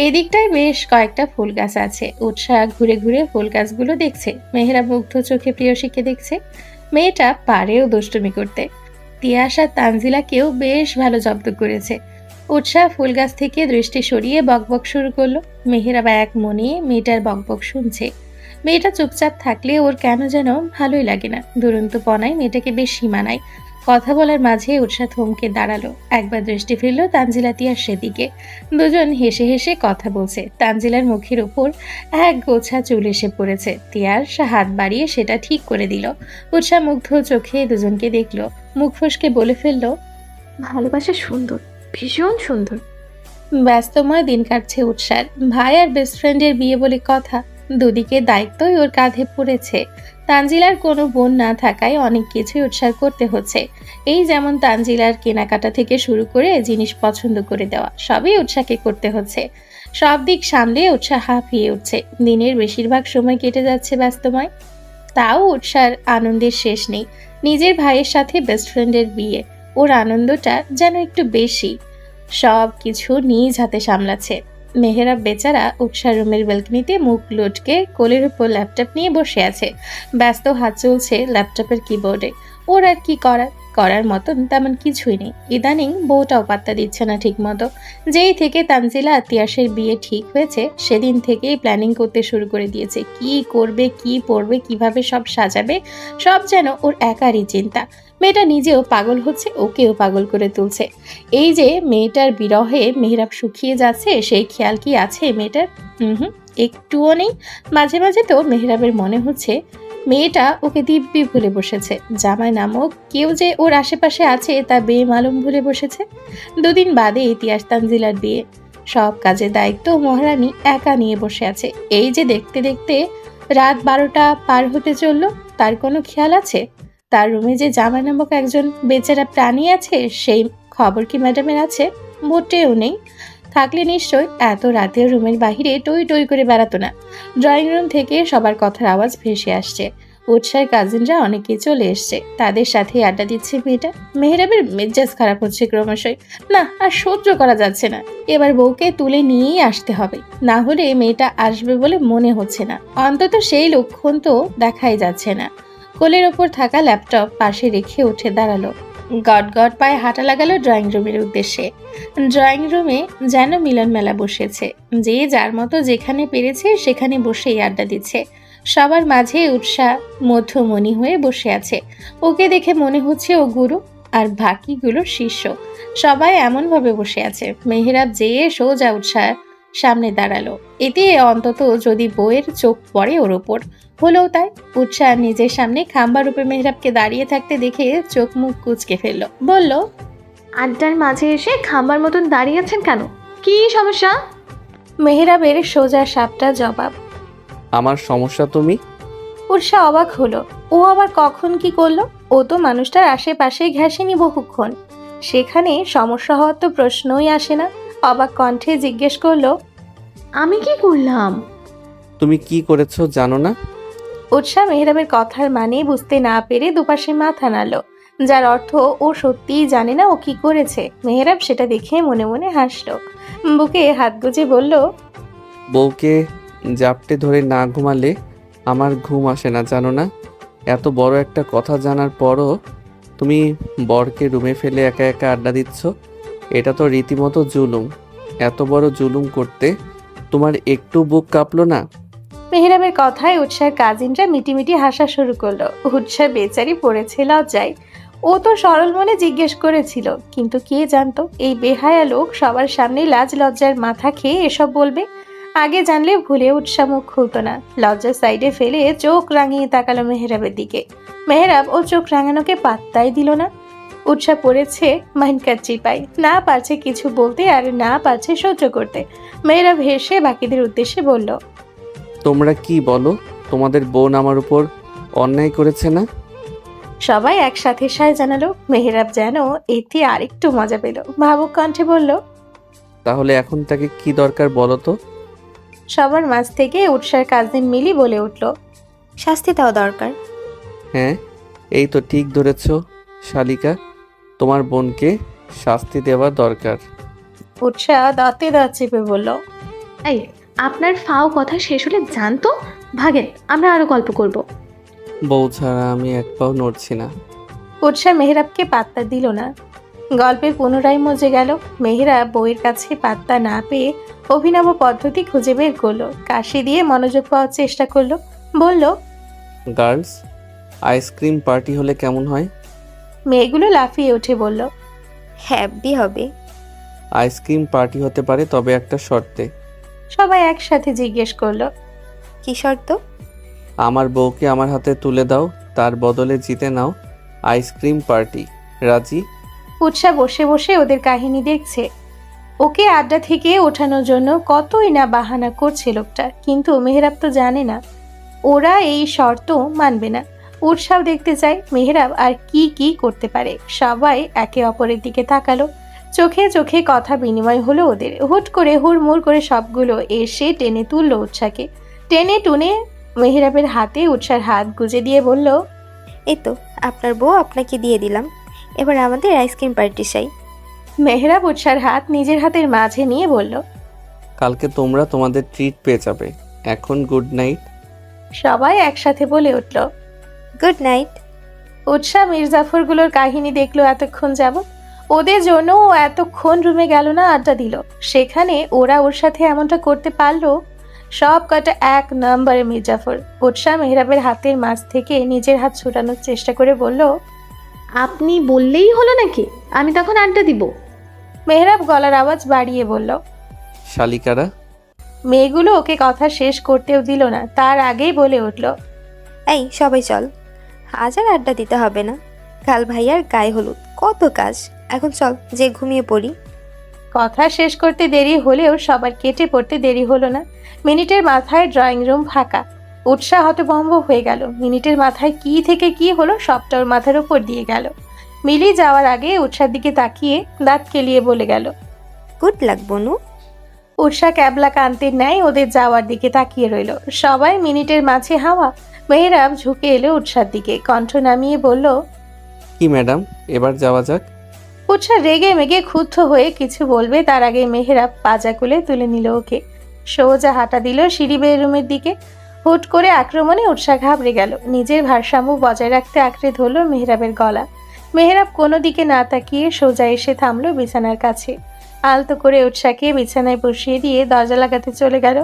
S2: এদিকটায় বেশ কয়েকটা ফুল গাছ আছে। উৎসাহ ঘুরে ঘুরে ফুল গাছগুলো দেখছে। মেহরাব মুগ্ধ চোখে প্রিয়সীকে দেখছে। মেয়েটা পারেও দুষ্টুমি করতে। তিয়াস আর তানজিলাকেও বেশ ভালো জব্দ করেছে। উৎসাহ ফুল গাছ থেকে দৃষ্টি সরিয়ে বকবক শুরু করলো। মেহরাব এক মনে মেয়েটার বকবক শুনছে। মেয়েটা চুপচাপ থাকলে ওর কেন যেন ভালোই লাগে না। দুরন্ত পনায় মেয়েটাকে বেশ সীমানায়। কথা বলার মাঝে উৎসাহ থমকে দাঁড়ালো। একবার দৃষ্টি ফিরল তানজিলা তিয়াসের দিকে। দুজন হেসে হেসে কথা বলছে। তানজিলার মুখের উপর এক গোছা চুল এসে পড়েছে। তিয়াস হাত বাড়িয়ে সেটা ঠিক করে দিল। উৎসাহ মুগ্ধ চোখে দুজনকে দেখলো। মুখ ফসকে বলে ফেললো,
S4: ভালোবাসা সুন্দর, ভীষণ সুন্দর।
S2: ব্যস্তময় দিন কাটছে উৎসার। ভাই আর বেস্ট ফ্রেন্ডের বিয়ে বলে কথা। দুদিকে দায়িত্বই ওর কাঁধে পড়েছে। তানজিলার কোনো বোন না থাকায় অনেক কিছুই উৎসাহ করতে হচ্ছে। এই যেমন তানজিলার কেনাকাটা থেকে শুরু করে জিনিস পছন্দ করে দেওয়া সবই উৎসাহকে করতে হচ্ছে। সব দিক সামলে উৎসাহ হাঁপিয়ে উঠছে। দিনের বেশিরভাগ সময় কেটে যাচ্ছে ব্যস্তময়। তাও উৎসার আনন্দের শেষ নেই। নিজের ভাইয়ের সাথে বেস্ট ফ্রেন্ডের বিয়ে, ওর আনন্দটা যেন একটু বেশি। সব কিছু নিজ হাতে সামলাচ্ছে। মেহেরাব বেচারা উৎসাহ রুমের ব্যালকনিতে মুখ লটকে কোলের উপর ল্যাপটপ নিয়ে বসে আছে। ব্যস্ত হাত চলছে ল্যাপটপের কিবোর্ডে। ওর আর কি করার মতন তেমন কিছুই নেই। ইদানিং বউটাও পাত্তা দিচ্ছে না ঠিক মতো। যেই থেকে তানজিলা আর তিয়াসের বিয়ে ঠিক হয়েছে সেদিন থেকেই প্ল্যানিং করতে শুরু করে দিয়েছে। কি করবে, কি পরবে, কিভাবে সব সাজাবে, সব যেন ওর একারই চিন্তা। মেয়েটা নিজেও পাগল হচ্ছে, ওকেও পাগল করে তুলছে। এই যে মেয়েটার বিরহে মেহরাব শুকিয়ে যাচ্ছে, সেই খেয়াল কি আছে মেয়েটার? একটুও নেই। মাঝে মাঝে তো মেহরাবের মনে হচ্ছে মেয়েটা ওকে দিব্যি ভুলে বসেছে। জামাই নামক কেউ যে ওর আশেপাশে আছে তা বেমালুম ভুলে বসেছে। দুদিন বাদে ইতিহাস তানজিলার বিয়ে। সব কাজের দায়িত্ব মহারানী একা নিয়ে বসে আছে। এই যে দেখতে দেখতে রাত 12টা পার হতে চললো, তার কোনো খেয়াল আছে? তার রুমে যে জামাই নামক একজন বেচারা প্রাণী আছে, সেই খবর কি ম্যাডামের আছে? মোটেও নেই। থাকলে নিশ্চয় এত রাতেও রুমের বাহিরে টই টই করে বেড়াতো না। ড্রয়িং রুম থেকে সবার কথার আওয়াজ ভেসে আসছে। উৎসাহের কাজিনরা অনেকে চলে এসছে। তাদের সাথে আড্ডা দিচ্ছে মেয়েটা। মেহরাবের মেজাজ খারাপ হচ্ছে ক্রমশই। না, আর সহ্য করা যাচ্ছে না। এবার বউকে তুলে নিয়েই আসতে হবে, না হলে মেয়েটা আসবে বলে মনে হচ্ছে না। অন্তত সেই লক্ষণ তো দেখাই যাচ্ছে না। কোলের ওপর থাকা ল্যাপটপ পাশে রেখে উঠে দাঁড়ালো। গট গট পায়ে হাঁটা লাগালো ড্রয়িং রুমের উদ্দেশ্যে। ড্রয়িং রুমে যেন মিলন মেলা বসেছে। যে যার মতো যেখানে পেরেছে সেখানে বসেই আড্ডা দিচ্ছে। সবার মাঝে উৎসাহ মধ্যমণি হয়ে বসে আছে। ওকে দেখে মনে হচ্ছে ও গুরু আর বাকিগুলো শিষ্য। সবাই এমনভাবে বসে আছে। মেহরাব যেয়ে সোজা উৎসাহ সামনে দাঁড়ালো। এতে অন্তত যদি বউয়ের চোখ পড়ে ওর ওপর। হলেও তাই। উৎসাহ নিজের সামনে খাম্বা রূপে মেহরাবকে দাঁড়িয়ে থাকতে দেখে চোখ মুখ কুঁচকে ফেললো। বলল,
S4: আড্ডার মাঝে এসে খাম্বার মতন দাঁড়িয়ে আছেন কেন? কি সমস্যা?
S2: মেহরাবের সোজা সাপটা জবাব।
S3: আমার সমস্যা তুমি?
S2: উৎসাহ অবাক হলো। ও আবার কখন কি করলো? ও তো মানুষটার আশেপাশে ঘেঁষেনি বহুক্ষণ। সেখানে সমস্যা হওয়ার তো প্রশ্নই আসে না। অবাক কণ্ঠে জিজ্ঞেস করলো,
S4: আমি কি করলাম?
S3: তুমি কি করেছো জানো না?
S2: উৎসাহ মেহরাবের কথার মানে বুঝতে না পেরে দুপাশে মাথা নাড়ল, যার অর্থ ও সত্যিই জানে না ও কি করেছে। মেহরাব সেটা দেখে মনে মনে হাসলো। বুকে হাত গুজে বলল,
S3: বউকে জাপটে ধরে না ঘুমালে আমার ঘুম আসে না, জানো না? এত বড় একটা কথা জানার পরও তুমি বরকে রুমে ফেলে একা একা আড্ডা দিচ্ছ। এটা তো রীতিমতো জুলুম। এত বড় জুলুম করতে তোমার একটু বুক কাঁপলো না?
S2: মেহরাবের কথায় উৎসাহের কাজিনরা মিটিমিটি হাসা শুরু করলো। উৎসাহ বেচারি পড়েছে লজ্জায়। ও তো সরল মনে জিজ্ঞেস করেছিল, কিন্তু কে জানতো এই বেহায়া লোক সবার সামনে লাজ লজ্জার মাথা খেয়ে এসব বলবে। আগে জানলে ভুলে উৎসাহ মুখ খুলতো না। লজ্জা সাইডে ফেলে চোখ রাঙিয়ে তাকালো মেহরাবের দিকে। মেহরাব ও চোখ রাঙানোকে পাত্তাই দিল না। উৎসাহ পড়েছে মাইনকার চিপাই, না পারছে কিছু বলতে আর না পারছে সহ্য করতে। মেহরাব হেসে বাকিদের উদ্দেশ্যে বলল,
S3: তোমরা কি বলো? তোমাদের বোন আমার উপর অন্যায় করেছে না?
S2: সবাই একসাথে সায় জানালো। মেহরাব যেন এতে আরেকটু মজা পেল, ভাবুক কণ্ঠে বলল,
S3: তাহলে এখন তাকে কি দরকার বলো তো?
S2: সবার মাঝ থেকে উৎসার কাজিন মিলি বলে উঠল,
S5: শাস্তি দেওয়া দরকার।
S3: হ্যাঁ, এই তো ঠিক ধরেছ শালিকা, তোমার বোনকে শাস্তি দেওয়া দরকার।
S2: উৎসাহ দাঁতে দাঁত চেপে বলল,
S4: এই, আপনার ফাও কথা শেষ হলে জানতো ভাগেন, আমরা আরো গল্প করব।
S3: বউ ছাড়া আমি এক পাও নড়ছি না।
S2: উৎসাহ মেহরাবকে পাত্তা দিল না। গল্পে পুনরায় মজে গেল। মেহরাব বউয়ের কাছে পাত্তা না পেয়ে অভিনব পদ্ধতি খুঁজে বের করলো। কাশি দিয়ে মনোযোগ পাওয়ার চেষ্টা করলো। বলল,
S3: গার্লস, আইসক্রিম পার্টি হলে কেমন হয়?
S2: মেয়েগুলো লাফিয়ে উঠে বলল,
S5: হ্যাপি হবে।
S3: আইসক্রিম পার্টি হতে পারে, তবে একটা শর্তে।
S2: সবাই একসাথে জিজ্ঞেস করলো,
S5: কি শর্ত?
S3: আমার বউকে আমার হাতে তুলে দাও, তার বদলে জিতে নাও আইসক্রিম পার্টি। রাজি?
S2: উৎসাহ বসে বসে ওদের কাহিনী দেখছে। ওকে আড্ডা থেকে ওঠানোর জন্য কতই না বাহানা করছে লোকটা, কিন্তু মেহরাব তো জানে না ওরা এই শর্ত মানবে না। উৎসাহ দেখতে চায় মেহরাব আর কি কি করতে পারে। সবাই একে অপরের দিকে তাকালো। চোখে চোখে কথা বিনিময় হলো ওদের। হুট করে হুড়মুড় করে সবগুলো এসে টেনে তুললো উৎসাহকে। টেনে টুনে মেহরাবের হাতে উৎসার হাত গুজে দিয়ে বলল,
S5: এই তো আপনার বউ আপনাকে দিয়ে দিলাম, এবার আমাদের আইসক্রিম পার্টি চাই।
S2: মেহরাব উৎসার হাত নিজের হাতের মাঝে নিয়ে বলল,
S3: কালকে তোমরা তোমাদের ট্রিট পেয়ে যাবে। এখন গুড নাইট।
S2: সবাই একসাথে বলে উঠল।
S5: Good night.
S2: উৎসাহ মির্জাফরগুলোর কাহিনী দেখলো এতক্ষণ যাবত। ওদের জন্য ও এতক্ষণ রুমে গেল না, আড্ডা দিল। সেখানে ওরা ওর সাথে এমনটা করতে পারলো। সব কটা এক নম্বরে মির্জাফর। উৎসাহ মেহরাবের হাতের মাঝ থেকে নিজের হাত ছুটানোর চেষ্টা করে বলল,
S4: আপনি বললেই হলো নাকি আমি তখন আড্ডা দিব?
S2: মেহরাব গলার আওয়াজ বাড়িয়ে বলল।
S3: শালিকারা।
S2: মেয়েগুলো ওকে কথা শেষ করতেও দিল না, তার আগেই বলে উঠল,
S5: এই সবাই চল, আজ আর আড্ডা দিতে হবে না। কাল ভাইয়ার গায়ে হলুদ, কত কাজ। এখন চল যে ঘুমিয়ে পড়ি।
S2: কথা শেষ করতে দেরি হলেও সবার কেটে পড়তে দেরি হলো না। মিনিটের মাথায় ড্রয়িং রুম ফাঁকা। উৎসাহ হতভম্ব হয়ে গেল। মিনিটের মাথায় কি থেকে কি হলো সবটা ওর মাথার উপর দিয়ে গেল। মিলি যাওয়ার আগে উৎসার দিকে তাকিয়ে দাঁত কেলিয়ে বলে গেল,
S5: গুড লাক বনু।
S2: উৎসাহ ক্যাবলা কান্তের ন্যায় ওদের যাওয়ার দিকে তাকিয়ে রইল। সবাই মিনিটের মাঝে হাওয়া। মেহরাব ঝুঁকে এলো উৎসার দিকে, কণ্ঠ নামিয়ে বলল,
S3: কি ম্যাডাম, এবার যাওয়া যাক।
S2: উৎসাহ রেগে মেগে ক্ষুব্ধ হয়ে কিছু বলবে তার আগে মেহরাব পাজা কুলে তুলে নিল ওকে। সোজা হাঁটা দিল সিঁড়ি বেডরুমের দিকে। হুট করে আক্রমণে উৎসাহ ঘাবড়ে গেল। নিজের ভারসাম্য বজায় রাখতে আঁকড়ে ধরল মেহরাবের গলা। মেহরাব কোনো দিকে না তাকিয়ে সোজা এসে থামলো বিছানার কাছে। আলতো করে উৎসাহকে বিছানায় বসিয়ে দিয়ে দরজা লাগাতে চলে গেল।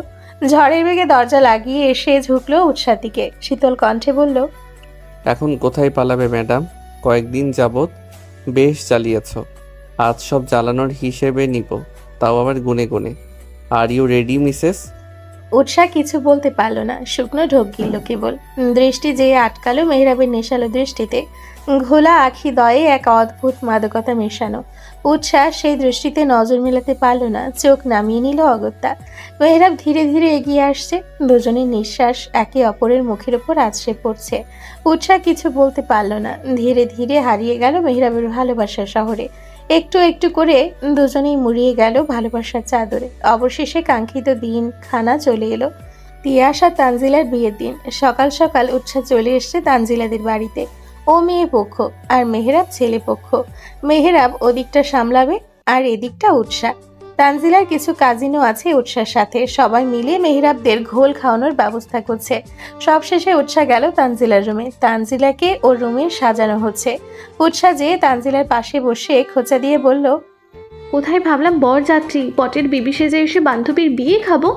S2: ঝড়ের বেগে দরজা লাগিয়ে এসে ঝুঁকলো উৎসার দিকে। শীতল কণ্ঠে বলল,
S3: এখন কোথায় পালাবে ম্যাডাম? কয়েকদিন যাবৎ বেশ জ্বালিয়েছ, আজ সব জ্বালানোর হিসেবে নিব, তাও আবার গুনে গুনে। Are you ready Mrs?
S2: উৎসাহ কিছু বলতে পারল না, শুকনো ঢোক গিলল কেবল। দৃষ্টি যেয়ে আটকালো মেহরাবের নেশালো দৃষ্টিতে। ঘোলা আখি দয়ে এক অদ্ভুত মাদকতা মেশানো। উৎসাহ সেই দৃষ্টিতে নজর মেলাতে পারল না, চোখ নামিয়ে নিল অগত্যা। মেহরাব ধীরে ধীরে এগিয়ে আসছে। দুজনের নিঃশ্বাস একে অপরের মুখের উপর আছড়ে পড়ছে। উৎসাহ কিছু বলতে পারল না। ধীরে ধীরে হারিয়ে গেল মেহরাবের ভালোবাসার শহরে। একটু একটু করে দুজনেই মুড়িয়ে গেল ভালোবাসার চাদরে। অবশেষে কাঙ্ক্ষিত দিন খানা চলে এলো। তিয়াস আর তানজিলার বিয়ের দিন। সকাল সকাল উৎসাহ চলে এসছে তানজিলাদের বাড়িতে। ও মেয়ে পক্ষ আর মেহরাব ছেলে পক্ষ। মেহরাব ওদিকটা সামলাবে আর এদিকটা উৎসাহ। তানজিলার কিছু কাজিনও আছে উৎসার সাথে, সবাই মিলে মেহরাবদের ঘোল খাওয়ানোর ব্যবস্থা করছে। সবশেষে উৎসা গেল তানজিলার রুমে। তানজিলাকে ওর রুমে সাজানো হচ্ছে। উৎসা যেয়ে তানজিলার পাশে বসে খোঁচা দিয়ে বলল,
S4: কোথায় ভাবলাম বরযাত্রী, পটের বিবি সেজে এসে বান্ধবীর বিয়ে খাবো,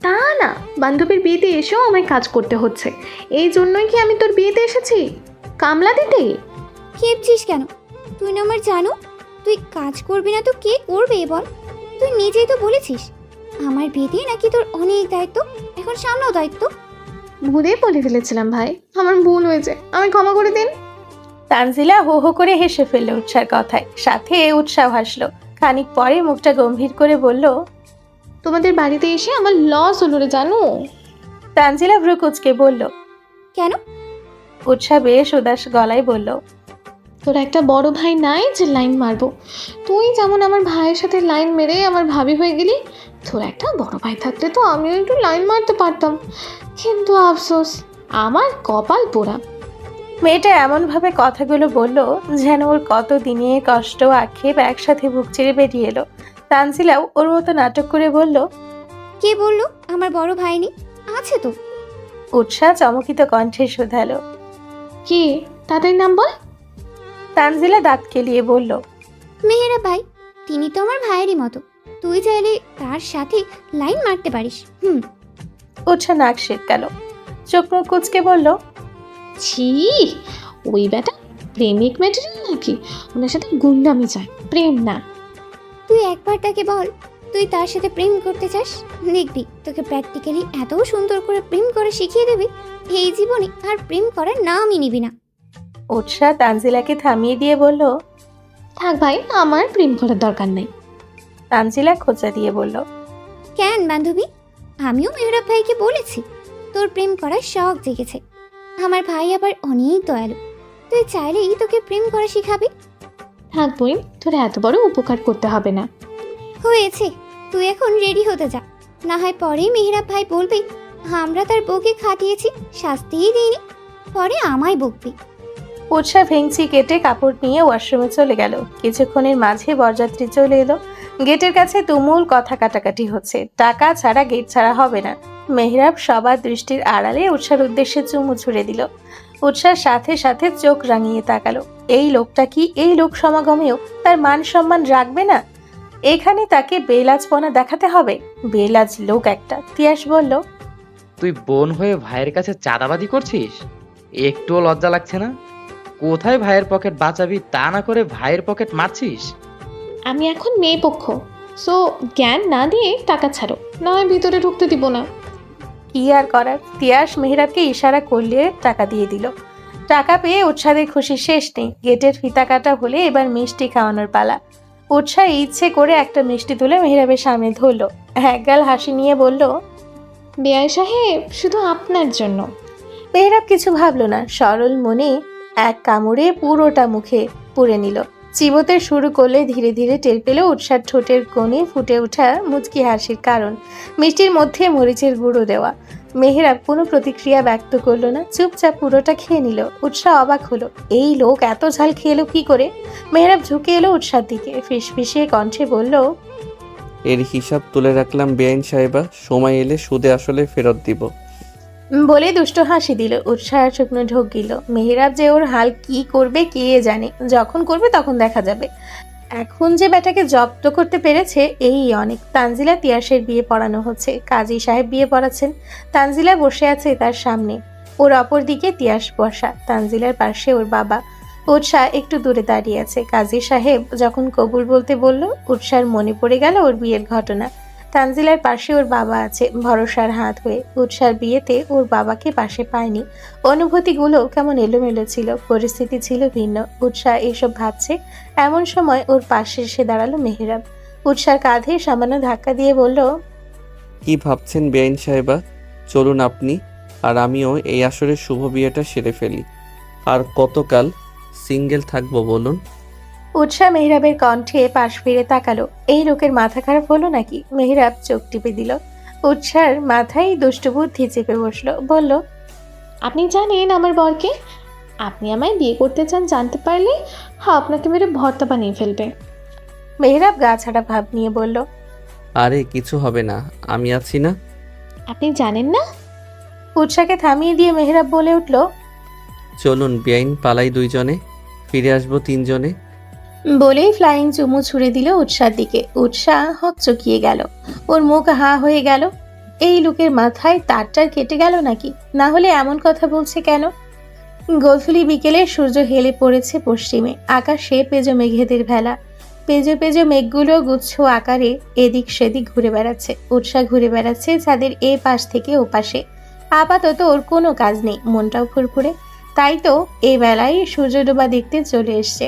S4: তা না, বান্ধবীর বিয়েতে এসেও আমায় কাজ করতে হচ্ছে। এই জন্যই কি আমি তোর বিয়েতে এসেছি, কামলা দিতে?
S5: খেপছিস কেন? তুই না আমার জানো, তুই কাজ করবি না তো কে করবে বল? তুই নিজেই তো বলেছিস আমার বিয়েতে নাকি তোর অনেক দায়িত্ব, এখন সামলাও দায়িত্ব।
S4: ভুলে বলে ফেলেছিলাম ভাই, আমার ভুল হয়েছে, আমি ক্ষমা করে দিন।
S2: তানজিলা হো হো করে হেসে ফেলল উৎসার কথায়, সাথে উৎসাহ হাসলো। খানিক পরে মুখটা গম্ভীর করে বলল,
S4: তোমাদের বাড়িতে এসে আমার লস হলো রে জানো।
S2: তানজিলা ভ্রু কুঁচকে বলল।
S5: কেন?
S2: উৎসাহ বেশ উদাস গলায় বলল,
S4: তোর একটা বড় ভাই নাই যে লাইন মারবো? তুই যেমন আমার ভাইয়ের সাথে লাইন মেরে আমার ভাবি হয়ে গেলি, তোর একটা বড় ভাই থাকলে তো আমিও একটু লাইন মারতে পারতাম, কিন্তু আফসোস আমার কপাল পোড়া।
S2: মেয়েটা এমনভাবে কথাগুলো বলল যেন ওর কত দিনের কষ্ট আক্ষেপ একসাথে বুক চিরে বেরিয়ে এলো। তানজিলাও ওর মতো নাটক করে বলল,
S5: কে বললো আমার বড় ভাই নেই? আছে তো।
S2: উৎসাহ চমকিত কণ্ঠে শোধালো।
S4: কে? তাদের নাম বল।
S2: তানজিলা দাঁত কেলিয়ে বলল,
S5: মেহেরা ভাই, তিনি তো আমার ভাইয়েরই মতো, তুই চাইলে তার সাথে লাইন মারতে পারিস।
S2: উৎসাহ নাক সেটকালো, চোখ মুখ কুচকে বলল,
S4: ছি, ওই বেটা প্রেমিক ম্যাটেরিয়াল নাকি? ওনার সাথে গুন্ডামি চায়, প্রেম না।
S5: তুই একবার তাকে বল তুই তার সাথে প্রেম করতে চাস, দেখবি তোকে প্র্যাকটিক্যালি এত সুন্দর করে প্রেম করে শিখিয়ে দেবে, এই জীবনে আর প্রেম করার নামই নিবি না।
S2: উৎসাহ তানজিলাকে থামিয়ে দিয়ে বলল,
S4: থাক ভাই, আমার প্রেম করার দরকার নেই।
S2: তানজিলা খোঁচা দিয়ে বলল,
S5: কেন বান্ধবী, আমিও মেহরাব ভাইকে বলেছি তোর প্রেম করার শখ জেগেছে। আমার ভাই আবার অনেক দয়ালু, তুই চাইলেই তোকে প্রেম করা শিখাবে।
S4: থাক বই, তোর এত বড় উপকার করতে হবে না।
S5: হয়েছে, তুই এখন রেডি হতে যা, না হয় পরে মেহরাব ভাই বলবে আমরা তার বউকে খাটিয়েছি, শাস্তিই দিইনি, পরে আমায় বকবি।
S2: উৎসাহ ভেঙচি কেটে কাপড় নিয়ে ওয়াশরুমে চলে গেল। কিছুক্ষণের মাঝে বরযাত্রী চলে এলো। গেটের কাছে তুমুল কথা কাটাকাটি হচ্ছে, টাকা ছাড়া গেট ছাড়া হবে না। মেহরাব সবার দৃষ্টির আড়ালে উৎসার উদ্দেশ্যে চুমু ছুড়ে দিল। উৎসার সাথে সাথে চোখ রাঙিয়ে তাকালো। এই লোকটা কি এই লোক সমাগমেও তার মান সম্মান রাখবে না? এখানে তাকে বেলাজপনা দেখাতে হবে? বেলাজ লোক একটা। তিয়াস বলল,
S6: তুই বোন হয়ে ভাইয়ের কাছে চাঁদাবাদি করছিস? একটুও লজ্জা লাগছে না? কোথায় ভাইয়ের পকেট বাঁচাবি তা না করে ভাইয়ের পকেট মারছিস?
S4: আমি এখন মেয়ে পক্ষ, সো জ্ঞান না দিয়ে টাকা ছাড়ো, না হয় ভিতরে ঢুকতে দিব না।
S2: কি আর করার, তিয়াস মেহরাবকে ইশারা করলে টাকা দিয়ে দিল। টাকা পেয়ে উৎসাহের খুশি শেষ নেই। গেটের ফিতা কাটা হলে এবার মিষ্টি খাওয়ানোর পালা। উৎসাহ ইচ্ছে করে একটা মিষ্টি তুলে মেহরাবের সামনে ধরলো, একগাল হাসি নিয়ে বলল,
S4: বেয়াই সাহেব, শুধু আপনার জন্য।
S2: মেহরাব কিছু ভাবলো না, সরল মনে এক কামড়ে পুরোটা মুখে পুরে নিল। চিবোতে শুরু করলে ধীরে ধীরে টের পেল উৎসার ঠোঁটের কোণে ফুটে ওঠা মুচকি হাসির কারণ মিষ্টির মধ্যে মরিচের গুঁড়ো দেওয়া। মেহরাব কোনো প্রতিক্রিয়া ব্যক্ত করলো না, চুপচাপ পুরোটা খেয়ে নিল। উৎসাহ অবাক হলো, এই লোক এত ঝাল খেলো কি করে? মেহরাব ঝুঁকে এলো উৎসার দিকে, ফিসফিসিয়ে কণ্ঠে বলল,
S3: এর হিসাব তুলে রাখলাম বেআইন সাহেবা, সময় এলে সুদে আসলে ফেরত দিব।
S2: বলে দুষ্ট হাসি দিল। উৎসাহ শুকনো ঢোক গিল। মেহরাব যে ওর হাল কি করবে কে জানে, যখন করবে তখন দেখা যাবে। এখন যে বেটাকে জব্দ করতে পেরেছে এই অনেক। তানজিলা তিয়াসের বিয়ে পড়ানো হচ্ছে, কাজী সাহেব বিয়ে পড়াচ্ছেন। তানজিলা বসে আছে তার সামনে, ওর অপর দিকে তিয়াস বসা, তানজিলার পাশে ওর বাবা। উৎসাহ একটু দূরে দাঁড়িয়ে আছে। কাজী সাহেব যখন কবুল বলতে বলল, উৎসার মনে পড়ে গেল ওর বিয়ের ঘটনা। তানজিলার পাশে ওর বাবা আছে ভরসার হাত হয়ে। উৎসার বিয়েতে ওর বাবাকে পাশে পায়নি, অনুভূতিগুলো কেমন এলোমেলো ছিল, পরিস্থিতি ছিল ভিন্ন। উৎসাহ এসব ভাবছে, এমন সময় ওর পাশে এসে দাঁড়ালো মেহরাব। উৎসার কাঁধে সামান্য ধাক্কা দিয়ে বলল,
S3: কি ভাবছেন বেআইন সাহেবা? চলুন আপনি আর আমিও এই আসরের শুভ বিয়েটা সেরে ফেলি। আর কতকাল সিঙ্গেল থাকবো বলুন?
S2: উৎসাহ মেহরাবের কণ্ঠে পাশ ফিরে তাকালো। এই লোকের মাথা খারাপ হলো নাকি? মেহরাব চোখ টিপে দিল। উৎসার মাথায় দুষ্টু বুদ্ধি চেপে বসলো, বলল,
S4: আপনি জানেন আমার বরকে? আপনি আমায় বিয়ে করতে চান জানতে পারলে আপনাকে মেরে ভর্তা বানিয়ে ফেলবে।
S2: মেহরাব গা ছাড়া ভাব নিয়ে বলল,
S3: আরে কিছু হবে না, আমি আছি না।
S4: আপনি জানেন না?
S2: উৎসাকে থামিয়ে দিয়ে মেহরাব বলে উঠল,
S3: চলুন বেআইন পালাই দুইজনে, ফিরে আসবো তিনজনে।
S2: বলেই ফ্লাইং চুমু ছুড়ে দিল উৎসার দিকে। উৎসাহ হকচকিয়ে গেল, ওর মুখ হা হয়ে গেল। এই লোকের মাথায় তারটার কেটে গেল নাকি? না হলে এমন কথা বলছে কেন? গোধূলি বিকেলে সূর্য হেলে পড়েছে পশ্চিমে, আকাশে পেজো মেঘেদের ভেলা। পেজো পেজো মেঘগুলো গুচ্ছ আকারে এদিক সেদিক ঘুরে বেড়াচ্ছে। উৎসাহ ঘুরে বেড়াচ্ছে ছাদের এ পাশ থেকে ও পাশে। আপাতত ওর কোনো কাজ নেই, মনটাও ফুরফুরে। তাই তো এই বেলায় সূর্য ডোবা দেখতে চলে এসছে।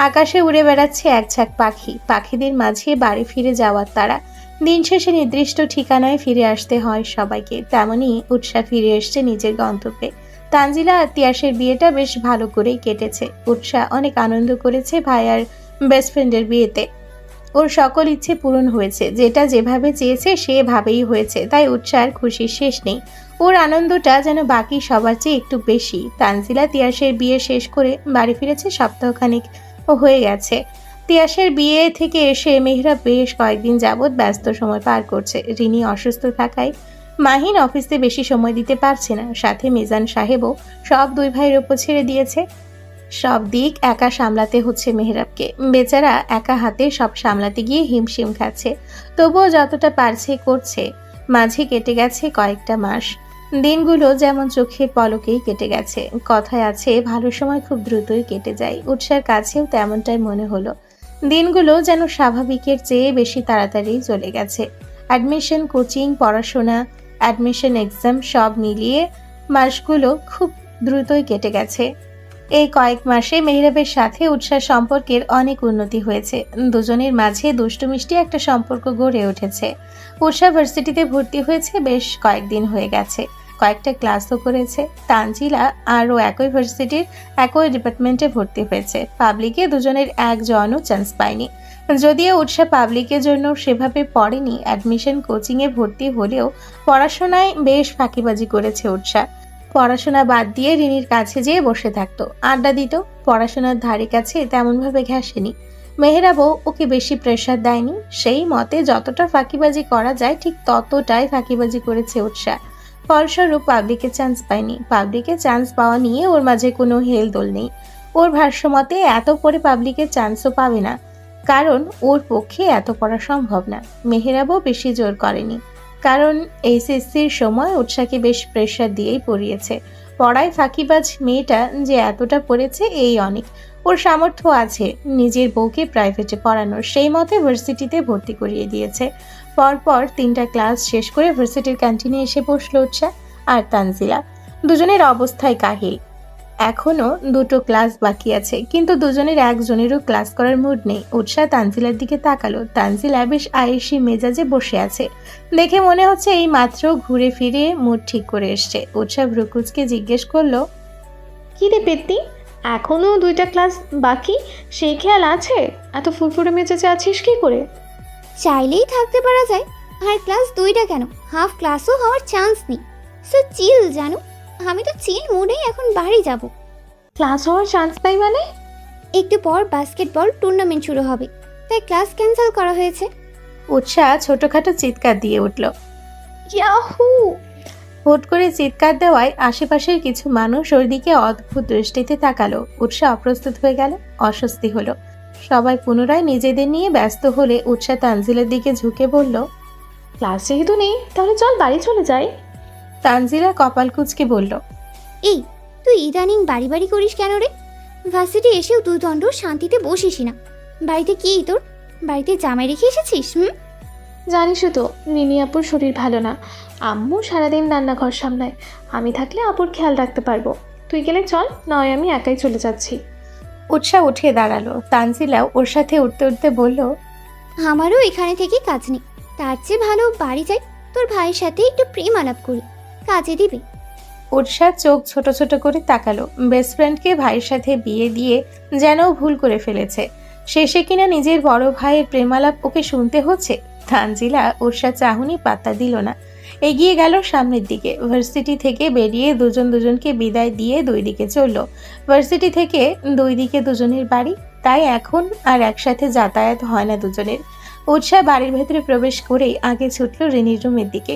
S2: আকাশে উড়ে বেড়াচ্ছে এক ঝাঁক পাখি, পাখিদের মাঝে বাড়ি ফিরে যাওয়ার তারা। দিন শেষে নির্দিষ্ট ঠিকানায় ফিরে আসতে হয় সবাইকে, তেমনই উৎসাহ ফিরে এসছে নিজের গন্তব্যে। তানজিলা আর তিয়াসের বিয়েটা বেশ ভালো করেই কেটেছে। উৎসাহ অনেক আনন্দ করেছে ভাই আর বেস্ট ফ্রেন্ডের বিয়েতে। ওর সকল ইচ্ছে পূরণ হয়েছে, যেটা যেভাবে চেয়েছে সেভাবেই হয়েছে। তাই উৎসাহের খুশির শেষ নেই। ওর আনন্দটা যেন বাকি সবার চেয়ে একটু বেশি। তানজিলা তিয়াসের বিয়ে শেষ করে বাড়ি ফিরেছে সপ্তাহখানিক হয়ে গেছে। তিয়াসের বিয়ে থেকে এসে মেহরাব বেশ কয়েকদিন যাবৎ ব্যস্ত সময় পার করছে। রিনি অসুস্থ থাকায় মাহিন অফিসে বেশি সময় দিতে পারছে না। সাথে মিজান সাহেবও সব দুই ভাইয়ের ওপর ছেড়ে দিয়েছে। সব দিক একা সামলাতে হচ্ছে মেহরাবকে। বেচারা একা হাতে সব সামলাতে গিয়ে হিমশিম খাচ্ছে, তবুও যতটা পারছে করছে। মাঝে কেটে গেছে কয়েকটা মাস। দিনগুলো যেমন চোখের পলকেই কেটে গেছে। কথায় আছে ভালো সময় খুব দ্রুতই কেটে যায়। উৎসার কাছেও তেমনটাই মনে হলো। দিনগুলো যেন স্বাভাবিকের চেয়ে বেশি তাড়াতাড়ি চলে গেছে। অ্যাডমিশন, কোচিং, পড়াশোনা, অ্যাডমিশন এক্সাম সব মিলিয়ে মাসগুলো খুব দ্রুতই কেটে গেছে। এই কয়েক মাসে মেহরাবের সাথে উৎসাহ সম্পর্কের অনেক উন্নতি হয়েছে। দুজনের মাঝে দুষ্টু মিষ্টি একটা সম্পর্ক গড়ে উঠেছে। উৎসাহ ভার্সিটিতে ভর্তি হয়েছে বেশ কয়েকদিন হয়ে গেছে। কয়েকটা ক্লাসও করেছে। তানজিলা আরও একই ভার্সিটির একই ডিপার্টমেন্টে ভর্তি হয়েছে। পাবলিকে দুজনের একজনও চান্স পায়নি। যদিও উৎসাহ পাবলিকের জন্য সেভাবে পড়েনি, অ্যাডমিশন কোচিংয়ে ভর্তি হলেও পড়াশোনায় বেশ ফাঁকিবাজি করেছে উৎসাহ। পড়াশোনা বাদ দিয়ে রিনির কাছে যেয়ে বসে থাকতো, আড্ডা দিত। পড়াশোনার ধারে কাছে তেমনভাবে ঘেঁষেনি। মেহরাবও ওকে বেশি প্রেশার দেয়নি। সেই মতে যতটা ফাঁকিবাজি করা যায় ঠিক ততটাই ফাঁকিবাজি করেছে উৎসাহ। ফলস্বরূপ পাবলিকে চান্স পায়নি। পাবলিকে চান্স পাওয়া নিয়ে ওর মাঝে কোনো হেলদোল নেই। ওর ভাষ্যমতে এত পড়ে পাবলিকে চান্সও পাবে না, কারণ ওর পক্ষে এত পড়া সম্ভব না। মেহরাবও বেশি জোর করেনি, কারণ এইচএসসির সময় উৎসাহকে বেশ প্রেশার দিয়েই পড়িয়েছে। পড়ায় ফাঁকিবাজ মেয়েটা যে এতটা পড়েছে এই অনেক। ওর সামর্থ্য আছে নিজের বউকে প্রাইভেটে পড়ানোর, সেই মতে ভার্সিটিতে ভর্তি করিয়ে দিয়েছে। পরপর 3টা ক্লাস শেষ করে ভার্সিটির ক্যান্টিনে এসে বসলো উৎসাহ আর তানজিলা। দুজনের অবস্থায় কাহিল। এখনো 2টো ক্লাস বাকি আছে, কিন্তু দুজনের একজনেরও ক্লাস করার মুড নেই। উৎসাহ তানজিলার দিকে তাকালো। তানজিলা বেশ আয়েশি মেজাজে বসে আছে। দেখে মনে হচ্ছে এই মাত্র ঘুরে ফিরে মুড ঠিক করে এসছে। উৎসাহ ভ্রুকুচকে জিজ্ঞেস করলো,
S4: কি রে পেত্তি, এখনও 2টা ক্লাস বাকি, সেই খেয়াল আছে? এত ফুরফুরে মেজাজে আছিস কি করে?
S5: চাইলেই থাকতে পারা যায়, আর ক্লাস 2টা কেন, হাফ ক্লাসও হওয়ার চান্স নেই। সো চিল জানো, আমি তো চিল মুডেই এখন বাড়ি যাব।
S4: ক্লাস হওয়ার চান্স পাই মানে?
S5: একটু পর বাস্কেটবল টুর্নামেন্ট শুরু হবে, তাই ক্লাস ক্যান্সেল করা হয়েছে।
S2: উৎসাহ ছোটখাটো চিৎকার দিয়ে উঠল।
S4: ইয়াহু!
S2: হুট করে চিৎকার দেওয়ায় আশেপাশের কিছু মানুষ ওর দিকে অদ্ভুত দৃষ্টিতে তাকালো। উৎসাহ অপ্রস্তুত হয়ে গেল, অস্বস্তি হলো। সবাই পুনরায় নিজেদের নিয়ে ব্যস্ত হলে উৎসাহ তানজিলার দিকে ঝুঁকে বলল,
S4: ক্লাস যেহেতু নেই তাহলে চল বাড়ি চলে যাই।
S2: তানজিলা কপাল কুঁচকে বলল,
S5: এই তুই ইদানিং বাড়ি বাড়ি করিস কেন রে? ভার্সিটি এসেও তুই দণ্ড শান্তিতে বসিসই না। বাড়িতে কি তোর? বাড়িতে জামাই রেখে এসেছিস?
S4: জানিসই তো রিনি আপুর শরীর ভালো না। আম্মু সারাদিন রান্নাঘর সামলায়, আমি থাকলে আপুর খেয়াল রাখতে পারবো। তুই গেলে চল, নয় আমি একাই চলে যাচ্ছি।
S2: উৎসাহ উঠে দাঁড়ালো। তানজিলাও ওর সাথে উঠতে উঠতে বলল,
S5: আমারও এখানে থেকে কাজ নেই, তার চেয়ে ভালো বাড়ি যাই, তোর ভাইয়ের সাথে একটু প্রেম আলাপ করি, কাজে দিবে।
S2: উৎসাহ চোখ ছোট ছোট করে তাকালো। বেস্ট ফ্রেন্ডকে ভাইয়ের সাথে বিয়ে দিয়ে যেন ভুল করে ফেলেছে। শেষে কিনা নিজের বড় ভাইয়ের প্রেমালাপ ওকে শুনতে হচ্ছে। তানজিলা উৎসাহ চাহনি পাত্তা দিল না, এগিয়ে গেল সামনের দিকে। ভার্সিটি থেকে বেরিয়ে দুজন দুজনকে বিদায় দিয়ে 2 দিকে চলল। ভার্সিটি থেকে 2 দিকে দুজনের বাড়ি, তাই এখন আর একসাথে যাতায়াত হয় না দুজনের। উৎসাহ বাড়ির ভেতরে প্রবেশ করেই আগে ছুটল রিনির রুমের দিকে।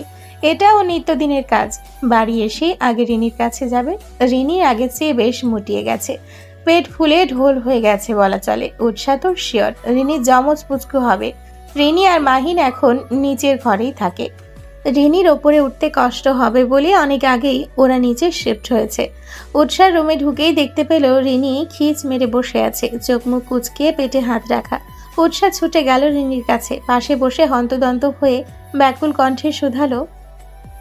S2: এটাও নিত্যদিনের কাজ। বাড়ি এসে আগে রিনির কাছে যাবে। রিনি আগের চেয়ে বেশ মুটিয়ে গেছে, পেট ফুলে ঢোল হয়ে গেছে বলা চলে। উৎসাহ তো শিওর রিনির যমজ পুচকু হবে। রিনি আর মাহিন এখন নিচের ঘরেই থাকে। রিনির ওপরে উঠতে কষ্ট হবে বলে অনেক আগেই ওরা নিচে শিফট হয়েছে। উৎসাহ রুমে ঢুকেই দেখতে পেল রিনি খিচ মেরে বসে আছে, চোখ মুখ কুচকে পেটে হাত রাখা। উৎসাহ ছুটে গেল রিনির কাছে, পাশে বসে হন্তদন্ত হয়ে ব্যাকুল কণ্ঠে শুধালো,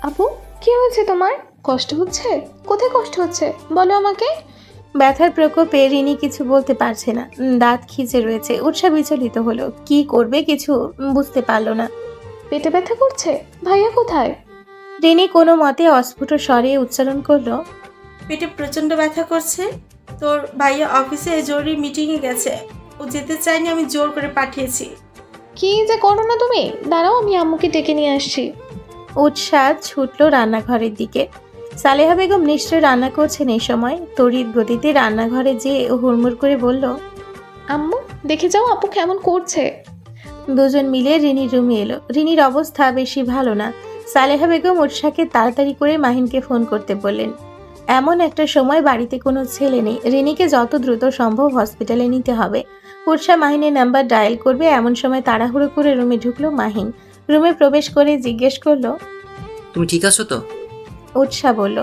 S4: আপু কি হয়েছে তোমার? কষ্ট হচ্ছে? কোথায় কষ্ট হচ্ছে বলো আমাকে।
S2: ব্যথার প্রকোপে রিনি কিছু বলতে পারছে না, দাঁত খিচে রয়েছে। উৎসাহ বিচলিত হলো, কি করবে কিছু বুঝতে পারল না।
S4: পেটে ব্যথা করছে? ভাইয়া কোথায়?
S2: রিনি কোনো মতে অস্ফুট স্বরে উচ্চারণ করলো,
S10: পেটে প্রচণ্ড ব্যথা করছে। তোর ভাইয়া অফিসে জরুরি মিটিংয়ে গেছে, ও যেতে চায়নি, আমি জোর করে পাঠিয়েছি।
S4: কি যে করো না তুমি, দাঁড়াও আমি আম্মুকে ডেকে নিয়ে আসছি।
S2: উৎসাহ ছুটল রান্নাঘরের দিকে। সালেহা বেগম নিশ্চয় রান্না করছেন এই সময়। তড়িৎ গতিতে রান্নাঘরে যেয়ে হুড়মুড় করে বলল,
S4: আম্মু দেখে যাও আপু কেমন করছে।
S2: দুজন মিলে রিনির রুমে এলো। রিনির অবস্থা বেশি ভালো না। সালেহা বেগম উৎসাহকে তাড়াতাড়ি করে মাহিনকে ফোন করতে বললেন। এমন একটা সময় বাড়িতে কোনো ছেলে নেই, রিনিকে যত দ্রুত সম্ভব হসপিটালে নিতে হবে। উৎসাহ মাহিনের নাম্বার ডায়াল করবে এমন সময় তাড়াহুড়ো করে রুমে ঢুকলো মাহিন। রুমে প্রবেশ করে জিজ্ঞেস করলো,
S11: তুমি ঠিক আছো তো?
S2: উৎসাহ বলল,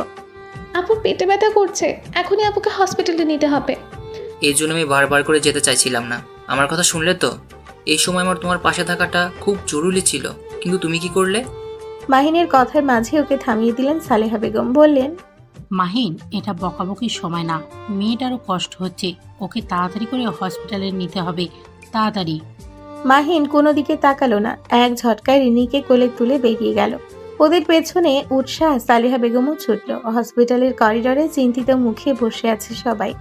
S4: আপুর পেটে ব্যথা করছে, এখনই আপুকে হসপিটালে নিতে হবে।
S11: এই জন্য আমি বারবার করে যেতে চাইছিলাম না। আমার কথা শুনলে তো? এই সময় আমার তোমার পাশে থাকাটা খুব জরুরি ছিল, কিন্তু তুমি কি করলে?
S2: মাহিনের কথার মাঝে ওকে থামিয়ে দিলেন সালেহা বেগম। বললেন,
S12: মাহিন, এটা বকাবকির সময় না, মেয়েটারও কষ্ট হচ্ছে, ওকে তাড়াতাড়ি করে হসপিটালে নিতে হবে, তাড়াতাড়ি।
S2: মাহিন কোনো দিকে তাকালো না, এক ঝটকায় রিনিকে কোলে তুলে বেরিয়ে গেল। ওদের পেছনে উৎসাহ সালেহা বেগমও ছুটল। হসপিটালের করিডোরে চিন্তিত মুখে বসে আছে সবাই।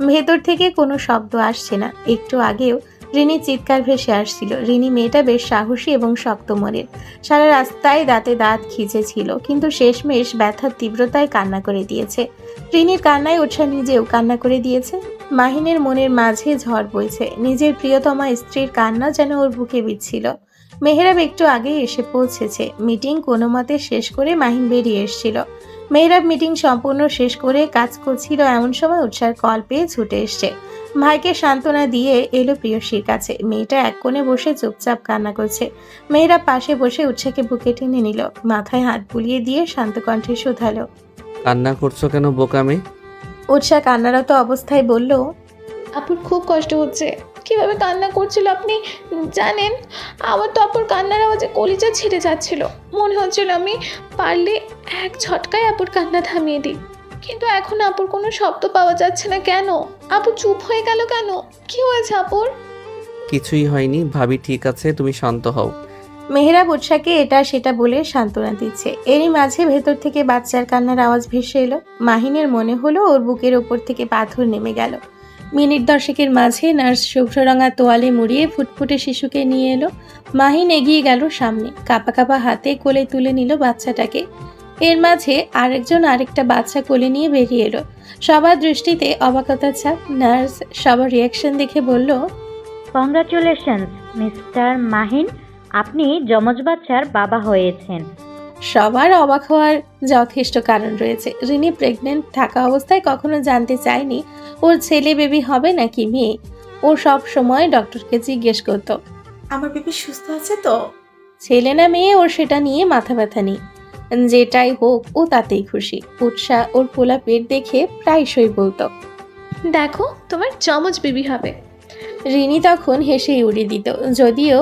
S2: ভেতর থেকে কোনো শব্দ আসছে না। একটু আগেও রিনির চিৎকার ভেসে আসছিল। রিনি মেয়েটা বেশ সাহসী এবং শক্ত মনের। সারা রাস্তায় দাঁতে দাঁত খিঁচেছিল, কিন্তু শেষমেশ ব্যথার তীব্রতায় কান্না করে দিয়েছে। রিনির কান্নায় উৎসাহ নিজেও কান্না করে দিয়েছে। মাহিনের মনের মাঝে ঝড় বইছে। নিজের প্রিয়তমা স্ত্রীর কান্না যেন ওর বুকে বিচ্ছিল। মেহরাব একটু আগেই এসে পৌঁছেছে। মিটিং কোনো মতে শেষ করে মাহিন বেরিয়ে এসেছিল। মেহরাব মিটিং সম্পূর্ণ শেষ করে কাজ করছিল এমন সময় উৎসার কল পেয়ে ছুটে এসছে। ভাইকে সান্ত্বনা দিয়ে এলো প্রিয়সীর কাছে। মেয়েটা এক কোণে বসে চুপচাপ কান্না করছে। মেহরাব পাশে বসে উৎসাকে বুকে টেনে নিল, মাথায় হাত বুলিয়ে দিয়ে শান্ত কণ্ঠে শুধালো,
S3: কান্না করছো কেন বোকামে?
S2: উৎসাহ কান্নারত অবস্থায় বলল,
S4: আপুর খুব কষ্ট হচ্ছে। কিভাবে কান্না করছিল আপনি জানেন? আমার তো আপুর কান্নার আওয়াজে কলিজা ছিঁড়ে যাচ্ছিল। মনে হচ্ছিল আমি পারলে এক ঝটকায় আপুর কান্না থামিয়ে দিই, কিন্তু এখন আপুর কোনো শব্দ পাওয়া যাচ্ছে না। কেন আপু চুপ হয়ে গেল কেন? কি হয়েছে আপুর?
S3: কিছুই হয়নি ভাবি, ঠিক আছে, তুমি শান্ত হও।
S2: মেহরাব উৎসাকে এটা সেটা বলে সান্ত্বনা দিচ্ছে। এরই মাঝে ভেতর থেকে বাচ্চার কান্নার আওয়াজ ভেসে এলো। মাহিনের মনে হলো ওর বুকের ওপর থেকে পাথর নেমে গেল। মিনিট দশেকের মাঝে নার্স শুভ্ররঙা তোয়ালে মুড়িয়ে ফুটফুটে শিশুকে নিয়ে এলো। মাহিন এগিয়ে গেল সামনে, কাঁপা কাঁপা হাতে কোলে তুলে নিল বাচ্চাটাকে। এর মাঝে আরেকটা বাচ্চা কোলে নিয়ে বেরিয়ে এলো। সবার দৃষ্টিতে অবাকতার ছাপ। নার্স সবার রিয়াকশন দেখে বলল,
S13: কংগ্রাচুলেশনস মিস্টার মাহিন, আপনি যমজ বাচ্চার বাবা হয়েছেন।
S2: সবার অবাক হওয়ার যথেষ্ট কারণ রয়েছে। রিনি প্রেগনেন্ট থাকা অবস্থায় কখনো জানতে চায়নি ওর ছেলে বেবি হবে নাকি মেয়ে। ও সব সময় ডক্টরকে জিজ্ঞেস করতো,
S10: আমার বেবি সুস্থ আছে তো?
S2: ছেলে না মেয়ে ওর সেটা নিয়ে মাথা ব্যথা নেই, যেটাই হোক ও তাতেই খুশি। উৎসাহ ওর পোলা পেট দেখে প্রায়শই বলতো,
S4: দেখো তোমার যমজ বেবি হবে।
S2: রিনি তখন হেসেই উড়িয়ে দিত, যদিও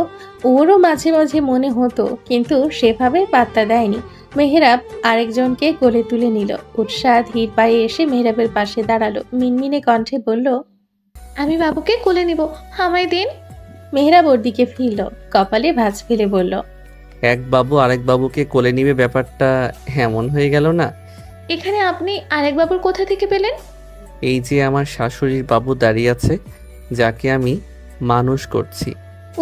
S2: ওরও মাঝে মাঝে মনে হতো, কিন্তু সেভাবে পাত্তা দেয়নি। মেহরাব আরেকজনকে কোলে তুলে নিল। উৎসাহ ধীর পায়ে এসে মেহরাবের পাশে দাঁড়ালো, মিনমিনে কণ্ঠে বলল,
S4: আমি বাবুকে কোলে নিব, আমায় দিন।
S2: মেহরাব ওর দিকে ফিরল, কপালে ভাঁজ ফেলে বলল,
S3: এক বাবু আরেক বাবুকে কোলে নিবে, ব্যাপারটা এমন হয়ে গেল না?
S4: এখানে আপনি আরেক বাবুর কোথা থেকে পেলেন?
S3: এই যে আমার শাশুড়ির বাবু দাঁড়িয়ে আছে, যাকে আমি মানুষ করছি।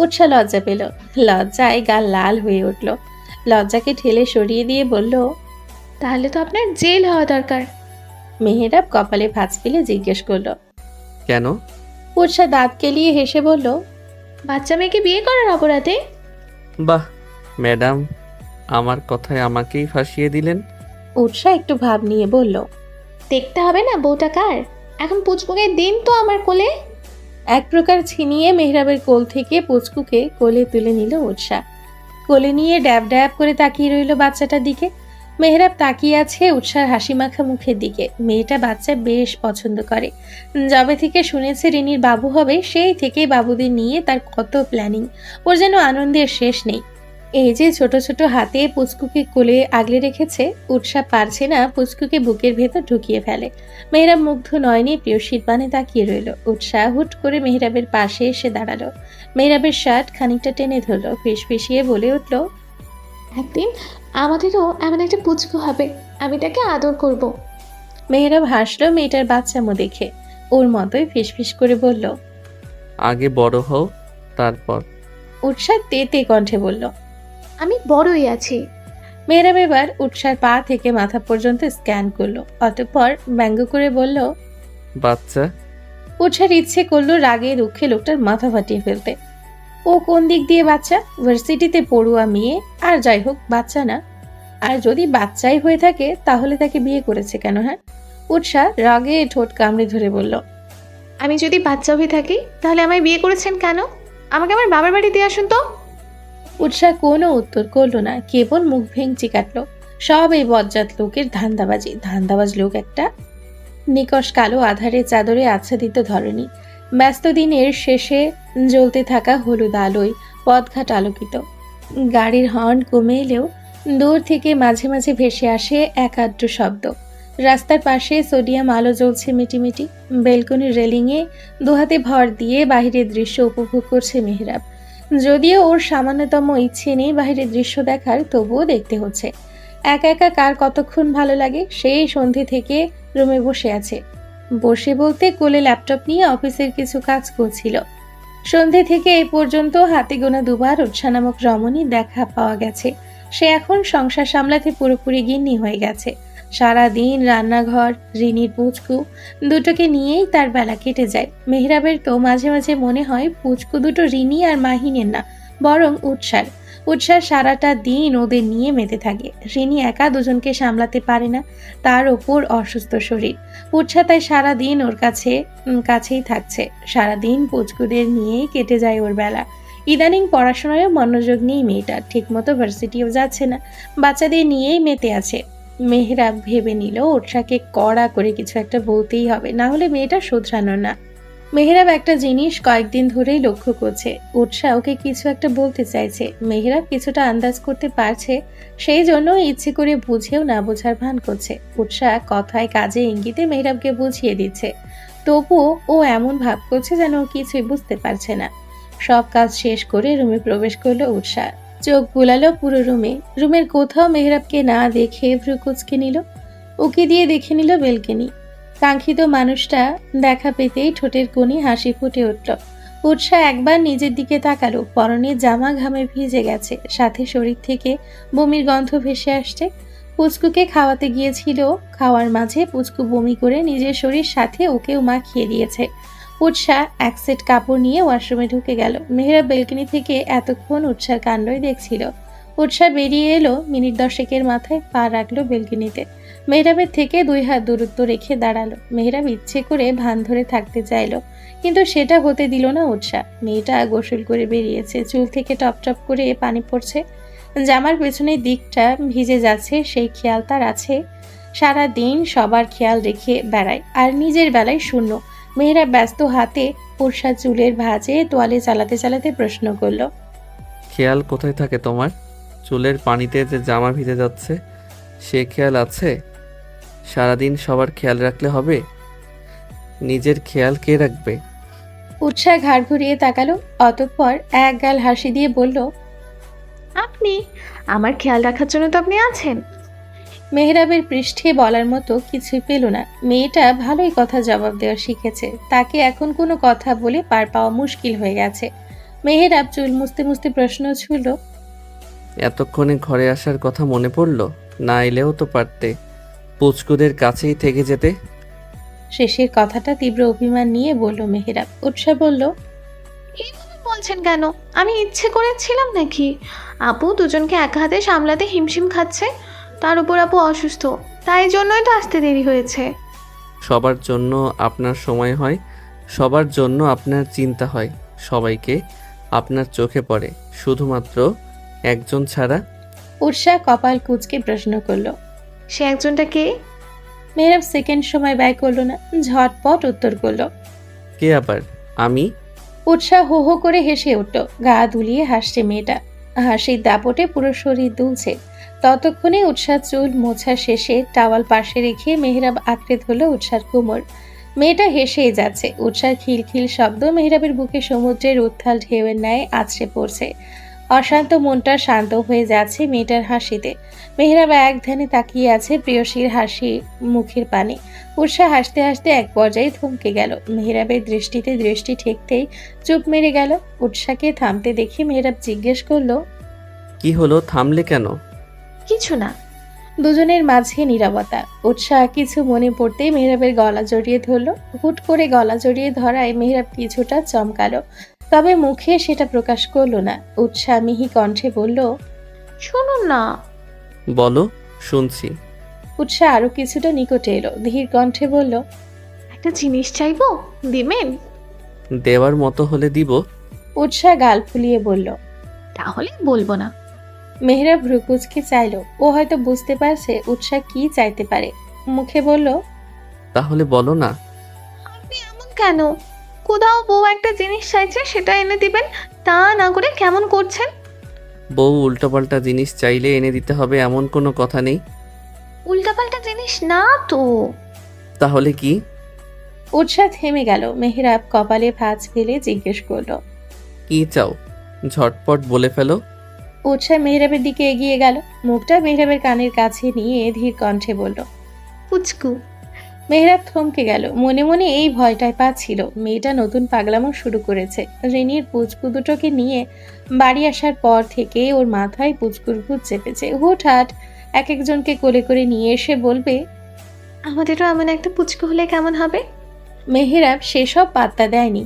S2: উৎসাহ লজ্জা পেল, লজ্জায় গাল লাল হয়ে উঠল। লজ্জাকে ঠেলে সরিয়ে দিয়ে বলল,
S4: তাহলে তো আপনার জেল হওয়া দরকার।
S2: মেহরাব কপালে ভাঁজ ফেলে জিজ্ঞেস করলো,
S3: কেন?
S2: উৎসাহ দাঁত কেলিয়ে হেসে বলল,
S4: বাচ্চা মেয়েকে বিয়ে করার অপরাধে?
S3: বাহ ম্যাডাম, আমার কথায় আমাকেই ফাঁসিয়ে দিলেন।
S2: উৎসাহ একটু ভাব নিয়ে বলল,
S4: দেখতে হবে না বউটা কার? এখন পুচকুকে দিন তো আমার কোলে।
S2: এক প্রকার ছিনিয়ে মেহরাবের কোল থেকে পুচকুকে কোলে তুলে নিল উৎসাহ। কোলে নিয়ে ড্যাব ড্যাব করে তাকিয়ে রইল বাচ্চাটার দিকে। মেহরাব তাকিয়ে আছে উৎসার হাসি মাখা মুখের দিকে। মেয়েটা বাচ্চা বেশ পছন্দ করে। যবে থেকে শুনেছে রিনির বাবু হবে সেই থেকেই বাবুদের নিয়ে তার কত প্ল্যানিং। ওর যেন আনন্দের শেষ নেই। এই যে ছোট ছোট হাতে পুচকুকে কোলে আগলে রেখেছে, উৎসাহ পারছে না পুচকুকে বুকের ভেতর ঢুকিয়ে ফেলে। মেহরাব মুগ্ধ নয়নে প্রিয়সীর পানে তাকিয়ে রইল। উৎসাহ হুট করে মেহরাবের পাশে এসে দাঁড়ালো। মেহরাবের শার্ট খানিকটা টেনে ধরলো, ফিসফিসিয়ে বলে উঠল,
S4: একদিন আমাদেরও এমন একটা পুচকু হবে, আমি তাকে আদর করব।
S2: মেহরাব হাসলো মেয়েটার বাচ্চামো দেখে। ওর মতোই ফিসফিস করে বলল,
S3: আগে বড় হও, তারপর।
S2: উৎসাহ তেতে কণ্ঠে বলল,
S4: আমি বড়ই আছি।
S2: মেহরাব এবার উৎসার পা থেকে মাথা পর্যন্ত স্ক্যান করলো, অতঃপর ব্যঙ্গ করে বলল,
S3: বাচ্চা।
S2: উৎসার ইচ্ছে করলো রাগে দুঃখে লোকটার মাথা ফাটিয়ে ফেলতে। ও কোন দিক দিয়ে বাচ্চা? ভার্সিটিতে পড়ুয়া মেয়ে, আর যাই হোক বাচ্চা না। আর যদি বাচ্চাই হয়ে থাকে তাহলে তাকে বিয়ে করেছে কেন? হ্যাঁ, উৎসাহ রাগে ঠোঁট কামড়ে ধরে বলল,
S4: আমি যদি বাচ্চা হয়ে থাকি তাহলে আমায় বিয়ে করেছেন কেন? আমাকে আমার বাবার বাড়ি দিয়ে আসুন তো।
S2: উৎসাহ কোনো উত্তর করলো না, কেবল মুখ ভেঙচি কাটলো। সব এই বজ্জাত লোকের ধান্দাবাজি, ধান্দাবাজ লোক একটা। নিকশ কালো আধারে চাদরে আচ্ছাদিত ধরনী। ব্যস্ত দিনের শেষে জ্বলতে থাকা হলুদ আলোয় পথঘাট আলোকিত। গাড়ির হর্ন কমে এলেও দূর থেকে মাঝে মাঝে ভেসে আসে একাদ্র শব্দ। রাস্তার পাশে সোডিয়াম আলো জ্বলছে মিটিমিটি। বেলকনির রেলিংয়ে দুহাতে ভর দিয়ে বাহিরের দৃশ্য উপভোগ করছে মেহরাব। যদিও ওর সামান্যতম ইচ্ছে নেই বাহিরের দৃশ্য দেখার, তবুও দেখতে হচ্ছে। একা একা কার কতক্ষণ ভালো লাগে? সেই সন্ধে থেকে রুমে বসে আছে। বসে বলতে কোলে ল্যাপটপ নিয়ে অফিসের কিছু কাজ করছিল। সন্ধে থেকে এই পর্যন্ত হাতে গোনা দুবার উৎসাহ নামক রমণী দেখা পাওয়া গেছে। সে এখন সংসার সামলাতে পুরোপুরি গিন্নি হয়ে গেছে। সারাদিন রান্নাঘর, রিনির পুচকু দুটোকে নিয়েই তার বেলা কেটে যায়। মেহরাবের তো মাঝে মাঝে মনে হয় পুচকু দুটো রিনি আর মাহিনের না, বরং উৎসার। উৎসার সারাটা দিন ওদের নিয়ে মেতে থাকে। রিনি একা দুজনকে সামলাতে পারে না, তার ওপর অসুস্থ শরীর। উৎসাহ তাই সারাদিন ওর কাছেই থাকছে। সারাদিন পুচকুদের নিয়েই কেটে যায় ওর বেলা। ইদানিং পড়াশোনায়ও মনোযোগ নেই মেয়েটার, ঠিকমতো ভার্সিটিও যাচ্ছে না, বাচ্চাদের নিয়েই মেতে আছে। মেহরাব ভেবে নিল উৎসাহকে কড়া করে কিছু একটা বলতেই হবে, না হলে মেয়েটা শোধরানো না। মেহরাব একটা জিনিস কয়েকদিন ধরেই লক্ষ্য করছে, উৎসাহ ওকে কিছু একটা বলতে চাইছে। মেহরাব কিছুটা আন্দাজ করতে পারছে, সেই জন্য ইচ্ছে করে বুঝেও না বোঝার ভান করছে। উৎসাহ কথায় কাজে ইঙ্গিতে মেহরাবকে বুঝিয়ে দিচ্ছে, তবুও ও এমন ভাব করছে যেন ও কিছুই বুঝতে পারছে না। সব কাজ শেষ করে রুমে প্রবেশ করলো উৎসাহ। চোখ বুলালো পুরো রুমে। রুমের কোথাও মেহরাবকে না দেখে ভ্রু কুঁচকে নিল। ওকে দিয়ে দেখে নিল বেলকনি। কাঙ্ক্ষিত মানুষটা দেখা পেতেই ঠোঁটের কোণে হাসি ফুটে উঠল। উৎসাহ একবার নিজের দিকে তাকালো। পরনের জামা ঘামে ভিজে গেছে, সাথে শরীর থেকে বমির গন্ধ ভেসে আসছে। পুচকুকে খাওয়াতে গিয়েছিল, খাওয়ার মাঝে পুচকু বমি করে নিজের শরীর সাথে ওকেও মাখিয়ে দিয়েছে। উৎসাহ এক সেট কাপড় নিয়ে ওয়াশরুমে ঢুকে গেল। মেহরাব বেলকনি থেকে এতক্ষণ উৎসার কাণ্ডই দেখছিল। উৎসাহ বেরিয়ে এলো, মিনিট 10 মাথায় পা রাখলো বেলকনিতে। মেহরাবের থেকে 2 হাত দূরত্ব রেখে দাঁড়ালো। মেহরাব ইচ্ছে করে ভান ধরে থাকতে চাইলো, কিন্তু সেটা হতে দিল না উৎসাহ। মেয়েটা গোসল করে বেরিয়েছে, চুল থেকে টপ টপ করে পানি পড়ছে, জামার পেছনের দিকটা ভিজে যাচ্ছে, সেই খেয়াল তার আছে। সারা দিন সবার খেয়াল রেখে বেড়ায়, আর নিজের বেলায় শূন্য। মেহরাব ব্যস্ত হাতে উৎসাহ চুলের ভাঁজে তোয়ালে চালাতে চালাতে প্রশ্ন করলো,
S3: খেয়াল কোথায় থাকে তোমার? চুলের পানিতে যে জামা ভিজে যাচ্ছে সে খেয়াল আছে? সারাদিন সবার খেয়াল রাখলে হবে? নিজের খেয়াল কে রাখবে?
S2: উৎসাহ ঘাড় ঘুরিয়ে তাকালো, অতঃপর এক গাল হাসি দিয়ে বলল,
S4: আপনি আমার খেয়াল রাখার জন্য তো আপনি আছেন।
S2: মেহরাবের পৃষ্ঠে বলার মতো কিছুই পেল না। মেয়েটা ভালোই কথা জবাব দেওয়া শিখেছে, তাকে এখন কোনো কথা বলে পার পাওয়া মুশকিল হয়ে গেছে। মেহরাব চুল মুছতে মুছতে প্রশ্ন ছুড়ল,
S3: এতক্ষণে ঘরে আসার কথা মনে পড়লো? না এলেও তো পারতে, পুচকুদের কাছেই থেকে যেতে।
S2: শেষের কথাটা তীব্র অভিমান নিয়ে বলল মেহরাব। উৎসাহ বলল,
S4: এইভাবে বলছেন কেন? আমি ইচ্ছে করেছিলাম নাকি? আপু দুজনকে এক হাতে সামলাতে হিমশিম খাচ্ছে, তার উপর আপু অসুস্থ, তাই জন্যই তো আসতে দেরি হয়েছে।
S3: সবার জন্য আপনার সময় হয়, সবার জন্য আপনার চিন্তা হয়, সবাইকে আপনার চোখে পড়ে, শুধুমাত্র একজন ছাড়া।
S2: উৎসাহ কপাল কুঁচকে প্রশ্ন করলো।
S4: সে একজনটা কে?
S2: মেহরাব সেকেন্ড সময় ব্যয় করলো না, ঝটপট উত্তর করলো।
S3: কে আবার? আমি?
S2: উৎসাহ হো হো করে হেসে উঠল। গা দুলিয়ে হাসছে মেয়েটা, হাসির দাপটে পুরো শরীর দুলছে। ততক্ষণে উৎসাহ চুল মোছা শেষে টাওয়াল পাশে রেখে মেহরাব আঁকড়ে ধরল উৎসার কোমর। মেয়েটা হেসেই যাচ্ছে। উৎসার খিলখিল শব্দ মেহরাবের বুকে সমুদ্রের উত্থাল ঢেউয়ের ন্যায় আছড়ে পড়ছে। অশান্ত মনটা শান্ত হয়ে যাচ্ছে মেয়েটার হাসিতে। মেহরাব এক ধ্যানে তাকিয়ে আছে প্রিয়সীর হাসি মুখের পানে। উৎসাহ হাসতে হাসতে এক পর্যায়ে থমকে গেল। মেহরাবের দৃষ্টিতে দৃষ্টি ঠেকতেই চুপ মেরে গেল। উৎসাহকে থামতে দেখে মেহরাব জিজ্ঞেস করলো,
S3: কি হলো, থামলে কেন?
S4: কিছু না।
S2: দুজনের মাঝে নীরবতা। উৎসাহ কিছু মনে পড়তেই মেহরাবের গলা জড়িয়ে ধরল। হুট করে গলা জড়িয়ে ধরায় মেহরাব কিছুটা চমকালো, তবে মুখে সেটা প্রকাশ করলো না। উৎসাহ মিহি কণ্ঠে বলল,
S4: শুনুন না।
S3: বলো, শুনছি।
S2: উৎসাহ আরো কিছুটা নিকটে এলো, ধীর কণ্ঠে বলল,
S4: একটা জিনিস চাইবো, দিবেন?
S3: দেওয়ার মতো হলে দিব।
S2: উৎসাহ গাল ফুলিয়ে বলল,
S4: তাহলে বলবো না।
S2: মেহরাব ভ্রুকুচকে চাইল। ও হয়তো বুঝতে পারছে উৎসাহ কি চাইতে পারে। মুখে বলল,
S3: তাহলে বলো না।
S4: আপনি এমন কেন? কোথাও বউ একটা জিনিস চাইছে, সেটা এনে দিবেন, তা না করে কেমন করছেন?
S3: বউ উল্টোপাল্টা জিনিস চাইলে এনে দিতে হবে এমন কোনো কথা নেই।
S4: উল্টাপাল্টা জিনিস না তো।
S3: তাহলে কি?
S2: উৎসাহ থেমে গেল। মেহরাব কপালে ভাঁজ ফেলে জিজ্ঞেস করল,
S3: কি চাও? ঝটপট বলে ফেলো।
S2: উৎসাহ মেহরাবের দিকে এগিয়ে গেল। মুখটা মেহরাবের কানের কাছে নিয়ে ধীর কণ্ঠে বলল,
S4: পুচকু।
S2: মেহরাব থমকে গেল। মনে মনে এই ভয়টাই পাচ্ছিল মেয়েটা নতুন পাগলামো শুরু করেছে। রিনির পুচকু দুটোকে নিয়ে বাড়ি আসার পর থেকে ওর মাথায় পুচকুর ভূত চেপেছে। হুটহাট এক একজনকে কোলে করে নিয়ে এসে বলবে,
S4: আমাদেরও এমন একটা পুচকু হলে কেমন হবে?
S2: মেহরাব সেসব পাত্তা দেয়নি।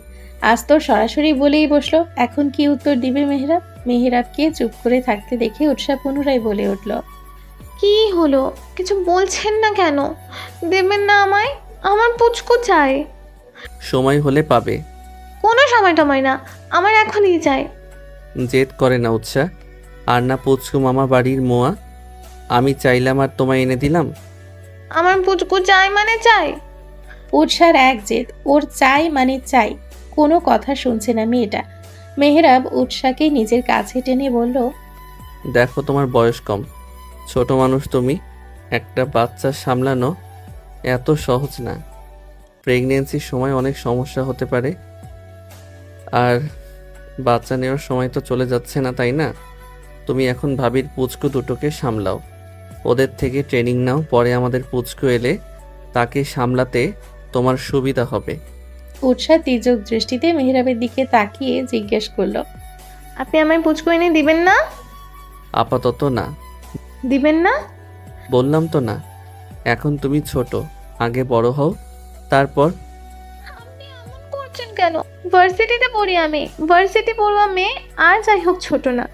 S2: আজ তো সরাসরি বলেই বসলো। এখন কি উত্তর দিবে মেহরাব? মেহরাবকে চুপ করে থাকতে দেখে উৎসাহ পুনরায় বলে উঠল,
S4: কি হলো? কিছু বলছেন না কেন? দেবেন না আমায়? আমার পুচকু চাই।
S3: সময় হলে পাবে।
S4: কোনো সময় টময় না, আমার এখনই চাই।
S3: জেদ করে না উৎসাহ, আর না পুচকু মামা বাড়ির মোয়া। আমি চাইলাম আর তোমায় এনে দিলাম।
S4: আমার পুচকু চাই মানে চাই।
S2: উৎসার এক জেদ, ওর চাই মানে চাই। কোনো কথা শুনছে না মেয়েটা। মেহরাব উৎসাহকে নিজের কাছে টেনে বলল,
S3: দেখো তোমার বয়স কম, ছোট মানুষ তুমি। একটা বাচ্চা সামলানো এত সহজ না। প্রেগনেন্সির সময় অনেক সমস্যা হতে পারে, আর বাচ্চা নেওয়ার সময় তো চলে যাচ্ছে না, তাই না? তুমি এখন ভাবির পুচকু দুটোকে সামলাও, ওদের থেকে ট্রেনিং নাও, পরে আমাদের পুচকু এলে তাকে সামলাতে তোমার সুবিধা হবে।
S2: উৎসাহ তীর্যক দৃষ্টিতে মেহরাবের দিকে তাকিয়ে জিজ্ঞেস করলো,
S4: আপনি আমায় পুচকু এনে দিবেন না?
S3: আপাতত না।
S4: দিবেন না?
S3: বললাম তো না। এখন তুমি ছোট, আগে বড় হও, তারপর।
S4: আপনি এমন করছেন কেন? ভার্সিটিতে পড়ি আমি, ভার্সিটি পড়ুয়া মেয়ে, আর যাই হোক ছোট না।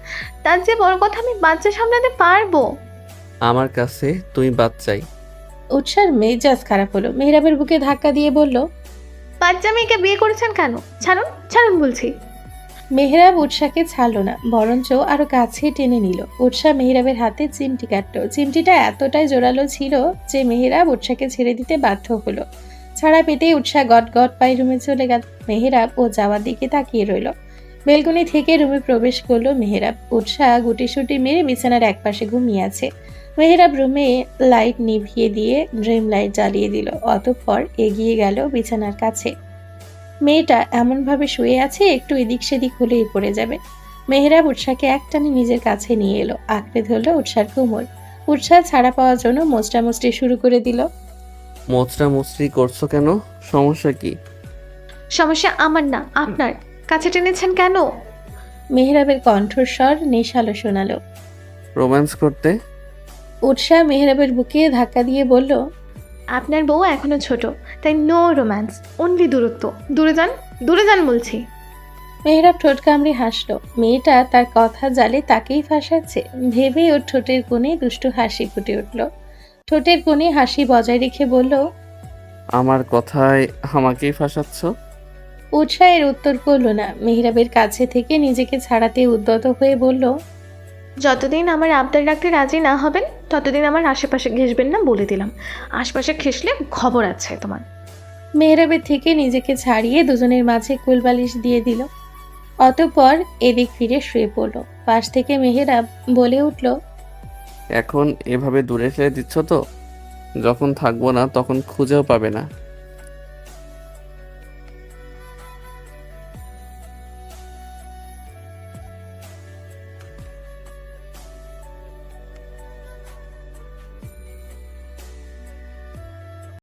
S4: তার যে বড় কথা, আমি বাচ্চা সামলাতে পারবো।
S3: আমার কাছে তুমি বাচ্চাই।
S2: উৎসার মেজাজ খারাপ হলো। মেহরাবের বুকে ধাক্কা দিয়ে বলল,
S4: বাচ্চা মেয়েকে বিয়ে করেছেন কেন? ছাড়ুন, ছাড়ুন বলছি।
S2: মেহরাব উৎসাহকে ছাড়লো না, বরঞ্চ আরো কাছে টেনে নিল। উৎসাহ মেহরাবের হাতে চিমটি কাটলো। চিমটিটা এতটাই জোরালো ছিল যে মেহরাব উৎসাহকে ছেড়ে দিতে বাধ্য হলো। ছাড়া পেতেই উৎসাহ গট গট পায়ে রুমে চলে গেল। মেহরাব ও যাওয়ার দিকে তাকিয়ে রইল। বেলকনি থেকে রুমে প্রবেশ করলো মেহরাব। উৎসাহ গুটিসুটি মেরে বিছানার একপাশে ঘুমিয়ে আছে। মেহরাব রুমে লাইট নিভিয়ে দিয়ে ড্রিম লাইট জ্বালিয়ে দিল। অতঃপর এগিয়ে গেল বিছানার কাছে। মেয়েটা এমনভাবে শুয়ে আছে একটু এদিক সেদিক হলেই পড়ে যাবে। মেহরাব উৎসাহকে একটানে নিজের কাছে নিয়ে এলো, আঁকড়ে ধরলো উৎসার কোমর। উৎসাহ ছাড়া পাওয়ার জন্য মোচড়ামুচড়ি শুরু করে দিল।
S3: মোচড়া মুচড়ি করছো কেন? সমস্যা কি?
S4: সমস্যা আমার না, আপনার। কাছে টেনেছেন কেন?
S2: মেহরাবের কণ্ঠস্বর নেশালো শোনালো।
S3: রোম্যান্স করতে?
S2: উৎসাহ মেহরাবের বুকে ধাক্কা দিয়ে বলল,
S4: আপনার বউ এখনো ছোট, তাই নো রোম্যান্স, অনলি দূরত্ব। দূরে যান, দূরে যান বলছি।
S2: মেহরাব ঠোঁট কামড়ে হাসলো। মেয়েটা তার কথা জালে তাকেই ফাঁসাচ্ছে ভেবে ওর ঠোঁটের কোণে দুষ্টু হাসি ফুটে উঠল। ঠোঁটের কোণে হাসি বজায় রেখে বলল,
S3: আমার কথায় আমাকেই ফাঁসাচ্ছ?
S2: উৎসাহের উত্তর করলো না। মেহরাবের কাছে থেকে নিজেকে ছাড়াতে উদ্যত হয়ে বলল,
S4: যতদিন আমার আবদার রাখতে রাজি না হবেন ততদিন আমার আশেপাশে ঘেসবেন না বলে দিলাম। আশপাশে ঘেসলে খবর আছে তোমার।
S2: মেহরাবের থেকে নিজেকে ছাড়িয়ে দুজনের মাঝে কুলবালিশ দিয়ে দিল। অতঃপর এদিক ফিরে শুয়ে পড়ল। পাশ থেকে মেহরাব বলে উঠল,
S3: এখন এভাবে দূরে ফেলে দিচ্ছ তো, যখন থাকবো না তখন খুঁজেও পাবে না।